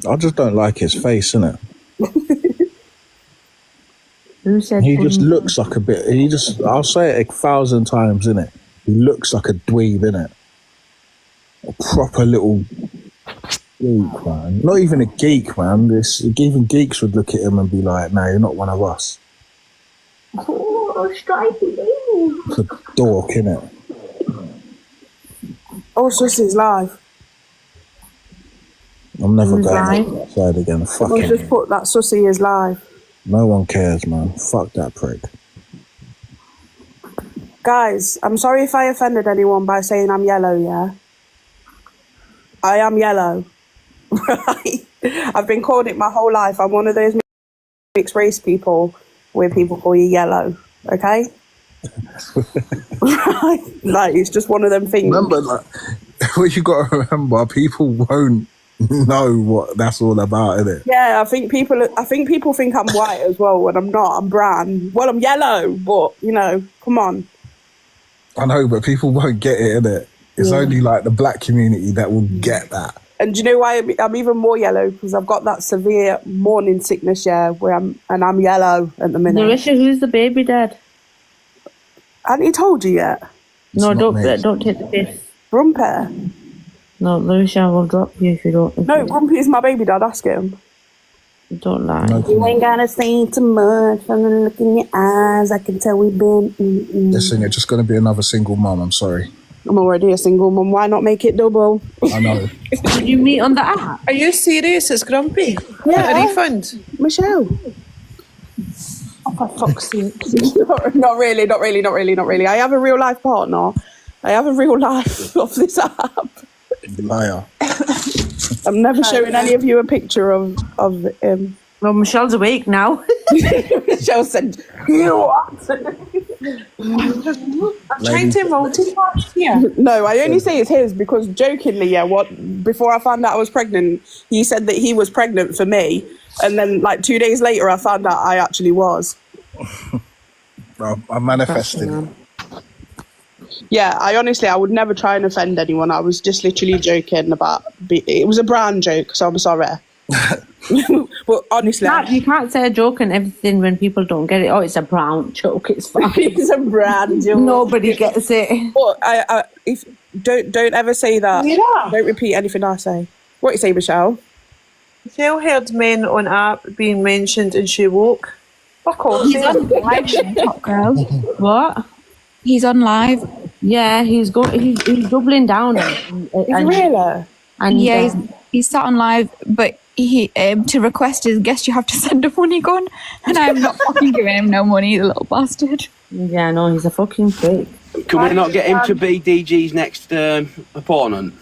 [SPEAKER 5] I just don't like his face, innit?
[SPEAKER 6] Who said
[SPEAKER 5] he just looks like a bit. I'll say it 1,000 times, innit? He looks like a dweeb, innit? A proper little geek, man. Not even a geek, man. Even geeks would look at him and be like, "No, you're not one of us."
[SPEAKER 6] Oh, stripey baby.
[SPEAKER 5] It's a dork, innit?
[SPEAKER 18] Oh, Sussy's live.
[SPEAKER 5] I'm never
[SPEAKER 18] Who's
[SPEAKER 5] going
[SPEAKER 18] live?
[SPEAKER 5] outside again. Fuck
[SPEAKER 18] Someone
[SPEAKER 5] him.
[SPEAKER 18] just put that Sussy is live.
[SPEAKER 5] No one cares, man. Fuck that prick.
[SPEAKER 18] Guys, I'm sorry if I offended anyone by saying I'm yellow, yeah? I am yellow. Right? I've been called it my whole life. I'm one of those mixed race people where people call you yellow, okay? Right? Like, it's just one of them things.
[SPEAKER 5] Remember, like, what you got to remember, people won't know what that's all about, innit?
[SPEAKER 18] Yeah, I think people think I'm white as well when I'm not. I'm brown. Well, I'm yellow, but, come on.
[SPEAKER 5] I know, but people won't get it, innit? It's only like the black community that will get that.
[SPEAKER 18] And do you know why I'm even more yellow? Because I've got that severe morning sickness, where I'm yellow at the minute.
[SPEAKER 6] Larisha, who's the baby dad?
[SPEAKER 18] Hadn't he told you yet?
[SPEAKER 6] No, don't take the piss.
[SPEAKER 18] Grumpy?
[SPEAKER 6] No, Larisha, I will drop you if you don't.
[SPEAKER 18] No, Grumpy is my baby dad, ask him.
[SPEAKER 6] Don't lie.
[SPEAKER 18] You ain't gotta say too much from the look in your eyes. I can tell we've been.
[SPEAKER 5] Listen, you're just going to be another single mum, I'm sorry.
[SPEAKER 18] I'm already a single mum. Why not make it double?
[SPEAKER 5] I know.
[SPEAKER 6] Did you meet on the app?
[SPEAKER 15] Are you serious? It's Grumpy?
[SPEAKER 18] Yeah.
[SPEAKER 15] A refund?
[SPEAKER 18] Michelle.
[SPEAKER 15] Oh, for fuck's sake.
[SPEAKER 18] Not really. I have a real life partner. I have a real life off this app.
[SPEAKER 5] Liar.
[SPEAKER 18] I'm never showing any of you a picture of him.
[SPEAKER 6] Well, Michelle's awake now.
[SPEAKER 18] Michelle said, "What?"
[SPEAKER 15] I'm trying to multitask here.
[SPEAKER 18] No, I only say it's his because jokingly, before I found out I was pregnant, he said that he was pregnant for me. And then like 2 days later, I found out I actually was.
[SPEAKER 5] I manifested it.
[SPEAKER 18] Yeah, I would never try and offend anyone. I was just literally joking about, it was a brand joke, so I'm sorry. But honestly,
[SPEAKER 6] you can't say a joke and everything when people don't get it. Oh, it's a brown joke. It's fine.
[SPEAKER 18] It's a brand joke.
[SPEAKER 6] Nobody gets it.
[SPEAKER 18] But don't ever say that.
[SPEAKER 15] Yeah.
[SPEAKER 18] Don't repeat anything I say. What you say, Michelle?
[SPEAKER 15] Michelle heard men on app being mentioned and she woke. Fuck off.
[SPEAKER 14] He's on live, Topgirl.
[SPEAKER 6] What?
[SPEAKER 14] He's on live.
[SPEAKER 6] Yeah, he's doubling down.
[SPEAKER 18] Is he really?
[SPEAKER 6] And
[SPEAKER 14] yeah, he's sat on live, but he to request his guest, you have to send a money gun, and I'm not fucking giving him no money, the little bastard.
[SPEAKER 6] Yeah, no, he's a fucking prick.
[SPEAKER 8] Can we not get him to be DG's next opponent?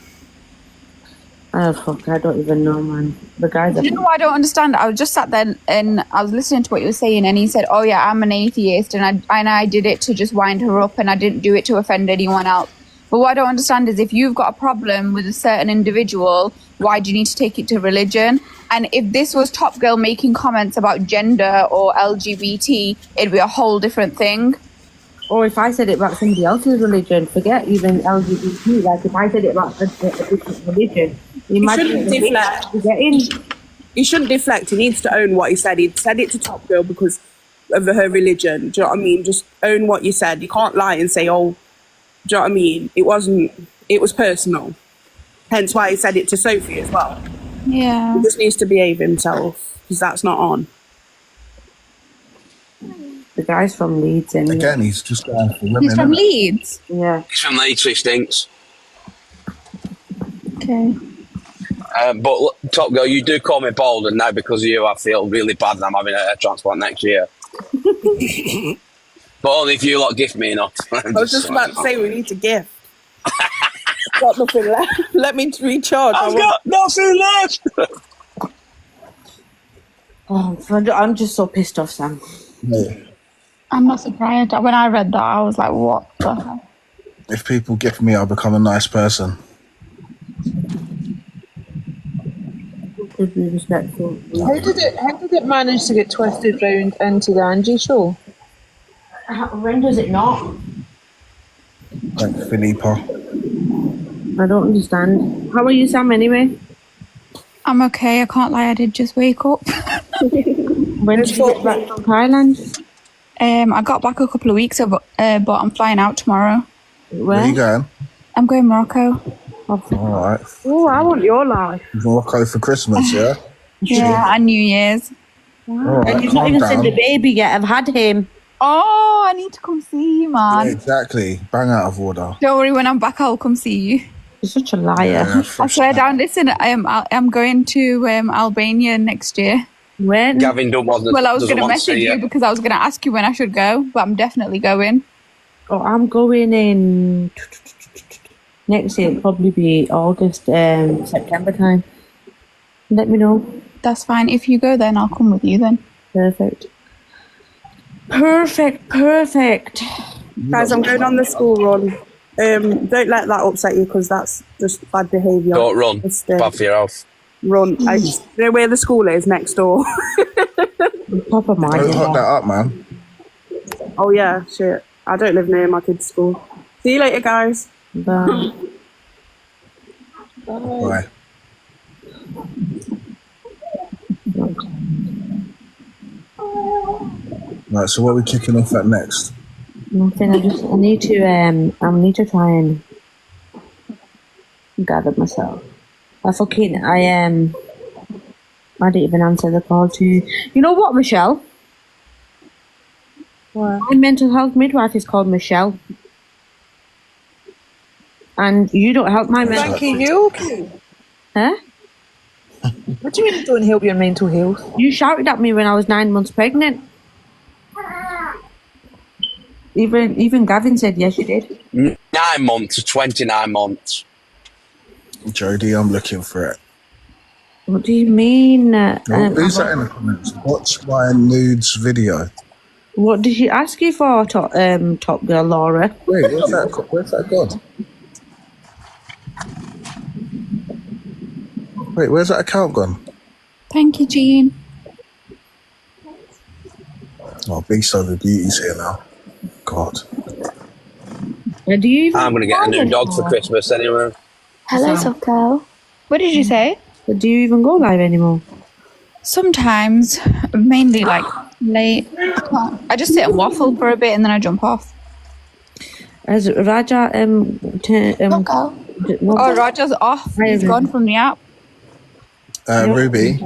[SPEAKER 6] Oh fuck! I don't even know, man. The guys.
[SPEAKER 19] You know what I don't understand? I was just sat there and I was listening to what you were saying, and he said, "Oh yeah, I'm an atheist, and I did it to just wind her up, and I didn't do it to offend anyone else." But what I don't understand is if you've got a problem with a certain individual, why do you need to take it to religion? And if this was Top Girl making comments about gender or LGBT, it'd be a whole different thing.
[SPEAKER 6] Or if I said it about somebody else's religion, forget even LGBT. Like if I said it about a different religion, imagine the hate that you're getting.
[SPEAKER 18] He shouldn't deflect. He needs to own what he said. He said it to Top Girl because of her religion. Do you know what I mean? Just own what you said. You can't lie and say, "Oh," do you know what I mean? It wasn't. It was personal. Hence why he said it to Sophie as well.
[SPEAKER 19] Yeah.
[SPEAKER 18] He just needs to behave himself because that's not on.
[SPEAKER 6] The guy's from Leeds, and
[SPEAKER 5] again, he's just going for women.
[SPEAKER 19] He's from Leeds.
[SPEAKER 6] Yeah.
[SPEAKER 8] He's from Leeds, so he stinks.
[SPEAKER 19] Okay.
[SPEAKER 8] But look, Top Girl, you do call me bald, and now because of you, I feel really bad that I'm having a hair transplant next year. But only if you lot gift me enough.
[SPEAKER 18] I was just about to say we need to gift. Got nothing left. Let me recharge.
[SPEAKER 8] I've got nothing left.
[SPEAKER 6] Oh, I'm just so pissed off, Sam.
[SPEAKER 5] Yeah.
[SPEAKER 19] I'm not surprised. When I read that, I was like, what the hell?
[SPEAKER 5] If people gift me, I'll become a nice person.
[SPEAKER 6] Could be respectful.
[SPEAKER 15] How did it manage to get twisted round into the Angie show?
[SPEAKER 6] When does it not?
[SPEAKER 5] Thanks, Philippa.
[SPEAKER 6] I don't understand. How are you, Sam, anyway?
[SPEAKER 19] I'm okay. I can't lie. I did just wake up.
[SPEAKER 6] When did you get back from Thailand?
[SPEAKER 19] I got back a couple of weeks ago, but I'm flying out tomorrow.
[SPEAKER 5] Where are you going?
[SPEAKER 19] I'm going Morocco.
[SPEAKER 5] Alright.
[SPEAKER 18] Oh, I want your life.
[SPEAKER 5] Morocco for Christmas, yeah?
[SPEAKER 19] Yeah, and New Year's.
[SPEAKER 5] Alright,
[SPEAKER 6] And you've not
[SPEAKER 5] calm
[SPEAKER 6] even seen
[SPEAKER 5] down.
[SPEAKER 6] the baby yet. I've had him.
[SPEAKER 19] Oh, I need to come see you, man.
[SPEAKER 5] Yeah, exactly. Bang out of order.
[SPEAKER 19] Don't worry, when I'm back, I'll come see you.
[SPEAKER 6] You're such a liar.
[SPEAKER 5] Yeah,
[SPEAKER 19] I swear down. Listen, I'm going to Albania next year.
[SPEAKER 6] When?
[SPEAKER 8] Gavin doesn't
[SPEAKER 19] Well, I was going to
[SPEAKER 8] want
[SPEAKER 19] message
[SPEAKER 8] see
[SPEAKER 19] you because I was going to ask you when I should go, but I'm definitely going.
[SPEAKER 6] Oh, I'm going in next year. It'll probably be August, September time. Let me know.
[SPEAKER 19] That's fine. If you go, then I'll come with you then.
[SPEAKER 6] Perfect. Perfect.
[SPEAKER 18] Guys, I'm going on the school run. Don't let that upset you because that's just bad behaviour.
[SPEAKER 8] Don't run.
[SPEAKER 18] Just,
[SPEAKER 8] Bad for your health.
[SPEAKER 18] run. You know where the school is next door.
[SPEAKER 6] Papa
[SPEAKER 5] Don't hook that up, man.
[SPEAKER 18] Oh yeah, shit. I don't live near my kids' school. See you later, guys.
[SPEAKER 6] Bye.
[SPEAKER 5] Bye. Right, so what are we kicking off at next?
[SPEAKER 6] Nothing. I need to try and gather myself. I didn't even answer the call to you. You know what, Michelle?
[SPEAKER 15] What?
[SPEAKER 6] My mental health midwife is called Michelle. And you don't help my mental
[SPEAKER 15] Frankie, you okay?
[SPEAKER 6] Huh?
[SPEAKER 15] What do you mean don't help your mental health?
[SPEAKER 6] You shouted at me when I was 9 months pregnant. Even Gavin said yes, you did.
[SPEAKER 8] 9 months to 29 months.
[SPEAKER 5] Jodie, I'm looking for it.
[SPEAKER 6] What do you mean?
[SPEAKER 5] Who's that in the comments? Watch my nudes video.
[SPEAKER 6] What did she ask you for, Top Girl Laura?
[SPEAKER 5] Wait, where's that gone? Wait, where's that account gone?
[SPEAKER 19] Thank you, Jean.
[SPEAKER 5] Oh, Beast Over Beauty's here now. God.
[SPEAKER 6] Do you even
[SPEAKER 8] I'm going to get a new dog for Christmas anyway.
[SPEAKER 19] Hello, Topgirl. What did you say?
[SPEAKER 6] Do you even go live anymore?
[SPEAKER 19] Sometimes, mainly like late. I just sit and waffle for a bit and then I jump off.
[SPEAKER 6] Has Raja
[SPEAKER 19] Oh, Raja's off. He's gone from the app.
[SPEAKER 5] Ruby.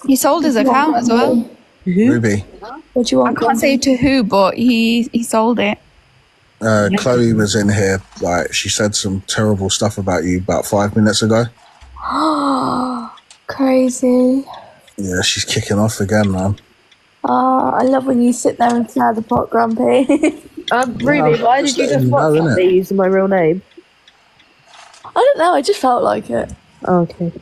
[SPEAKER 19] He sold his account as well.
[SPEAKER 5] Ruby.
[SPEAKER 19] What you want? I can't say to who, but he sold it.
[SPEAKER 5] Chloe was in here. Like, she said some terrible stuff about you about 5 minutes ago.
[SPEAKER 19] Crazy.
[SPEAKER 5] Yeah, she's kicking off again, man.
[SPEAKER 19] Oh, I love when you sit there and smell the pot, Grumpy.
[SPEAKER 6] Ruby, why did you just WhatsApp me using my real name?
[SPEAKER 20] I don't know. I just felt like it.
[SPEAKER 6] Oh, okay.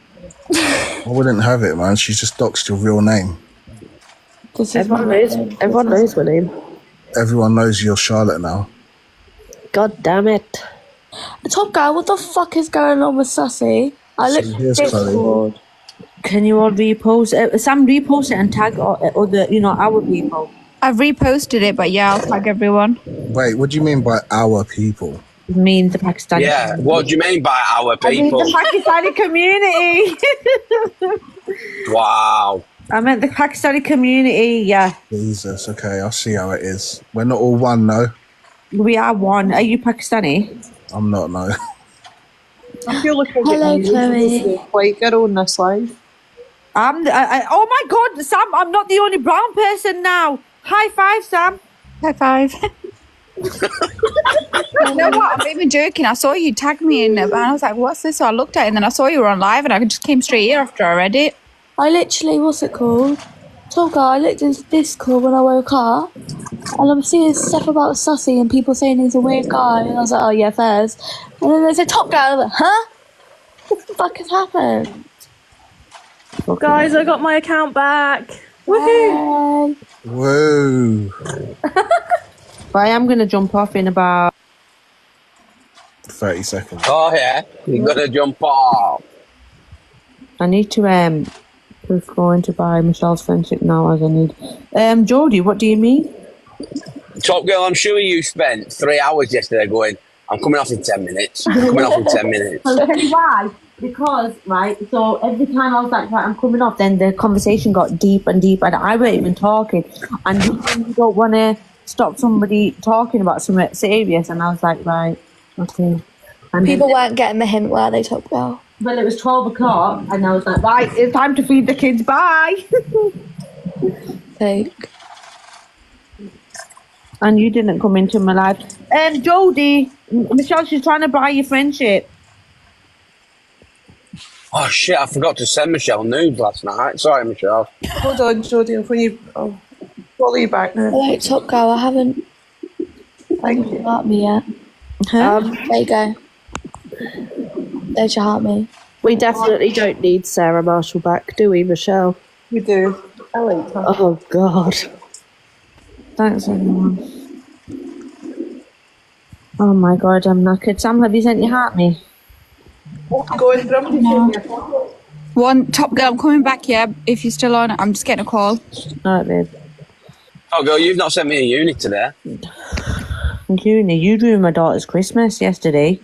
[SPEAKER 5] I wouldn't have it, man. She's just doxed your real name.
[SPEAKER 6] Everyone knows my name.
[SPEAKER 5] Everyone knows you're Charlotte now.
[SPEAKER 6] God damn it.
[SPEAKER 20] Top Girl, what the fuck is going on with Sussy? I looked at Discord.
[SPEAKER 6] Can you all repost it? Sam, repost it and tag other, our people.
[SPEAKER 19] I've reposted it, but yeah, I'll tag everyone.
[SPEAKER 5] Wait, what do you mean by our people?
[SPEAKER 6] I mean the Pakistani
[SPEAKER 8] Yeah, what do you mean by our
[SPEAKER 6] I mean
[SPEAKER 8] people?
[SPEAKER 6] the Pakistani community.
[SPEAKER 8] Wow.
[SPEAKER 6] I meant the Pakistani community, yeah.
[SPEAKER 5] Jesus, okay, I'll see how it is. We're not all one, no?
[SPEAKER 6] We are one. Are you Pakistani?
[SPEAKER 5] I'm not, no.
[SPEAKER 15] I feel like I'm
[SPEAKER 20] Hello,
[SPEAKER 15] getting
[SPEAKER 20] Chloe.
[SPEAKER 15] white girl on this live.
[SPEAKER 6] Oh my God, Sam, I'm not the only brown person now. High five, Sam.
[SPEAKER 19] High five. You know what? I'm not even joking. I saw you tag me in it, and I was like, what's this? So I looked at it, and then I saw you were on live, and I just came straight here after I read it.
[SPEAKER 20] I literally, what's it called? Top Girl, I looked into Discord when I woke up, and I'm seeing stuff about Sussy and people saying he's a weird guy, and I was like, oh yeah, fairs. And then they said Top Girl, I was like, huh? What the fuck has happened?
[SPEAKER 14] Guys, I got my account back. Woohoo!
[SPEAKER 5] Whoa.
[SPEAKER 6] But I am going to jump off in about
[SPEAKER 5] 30 seconds.
[SPEAKER 8] Oh, yeah. You're going to jump off.
[SPEAKER 6] I need to going to buy Michelle's friendship now as I need. Jodie, what do you mean?
[SPEAKER 8] Top Girl, I'm sure you spent 3 hours yesterday going, I'm coming off in 10 minutes. I'm coming off in 10 minutes.
[SPEAKER 6] I'll tell you why. Because, right, so every time I was like, right, I'm coming off, then the conversation got deep and deep, and I wasn't even talking. And you don't want to stop somebody talking about something serious, and I was like, right, okay. And
[SPEAKER 20] People weren't getting the hint, were they, Top Girl?
[SPEAKER 6] Well, it was 12 o'clock, and I was like, right, it's time to feed the kids, bye.
[SPEAKER 20] Take.
[SPEAKER 6] And you didn't come into my life. Jodie, Michelle, she's trying to buy your friendship.
[SPEAKER 8] Oh, shit, I forgot to send Michelle nudes last night. Sorry, Michelle.
[SPEAKER 15] Hold on, Jodie, I'll follow you back now.
[SPEAKER 20] Hello, Top Girl, I haven't got me yet. There you go. There's your heart me.
[SPEAKER 6] We definitely don't need Sarah Marshall back, do we, Michelle?
[SPEAKER 15] We do. I like her.
[SPEAKER 6] Oh, God. Thanks, everyone. Oh, my God, I'm knackered. Sam, have you sent your heart me?
[SPEAKER 15] Go and drum
[SPEAKER 19] One, Top Girl, I'm coming back, yeah, if you're still on. I'm just getting a call.
[SPEAKER 6] Alright, babe.
[SPEAKER 8] Oh, girl, you've not sent me a unit today.
[SPEAKER 6] Uni, you ruined my daughter's Christmas yesterday.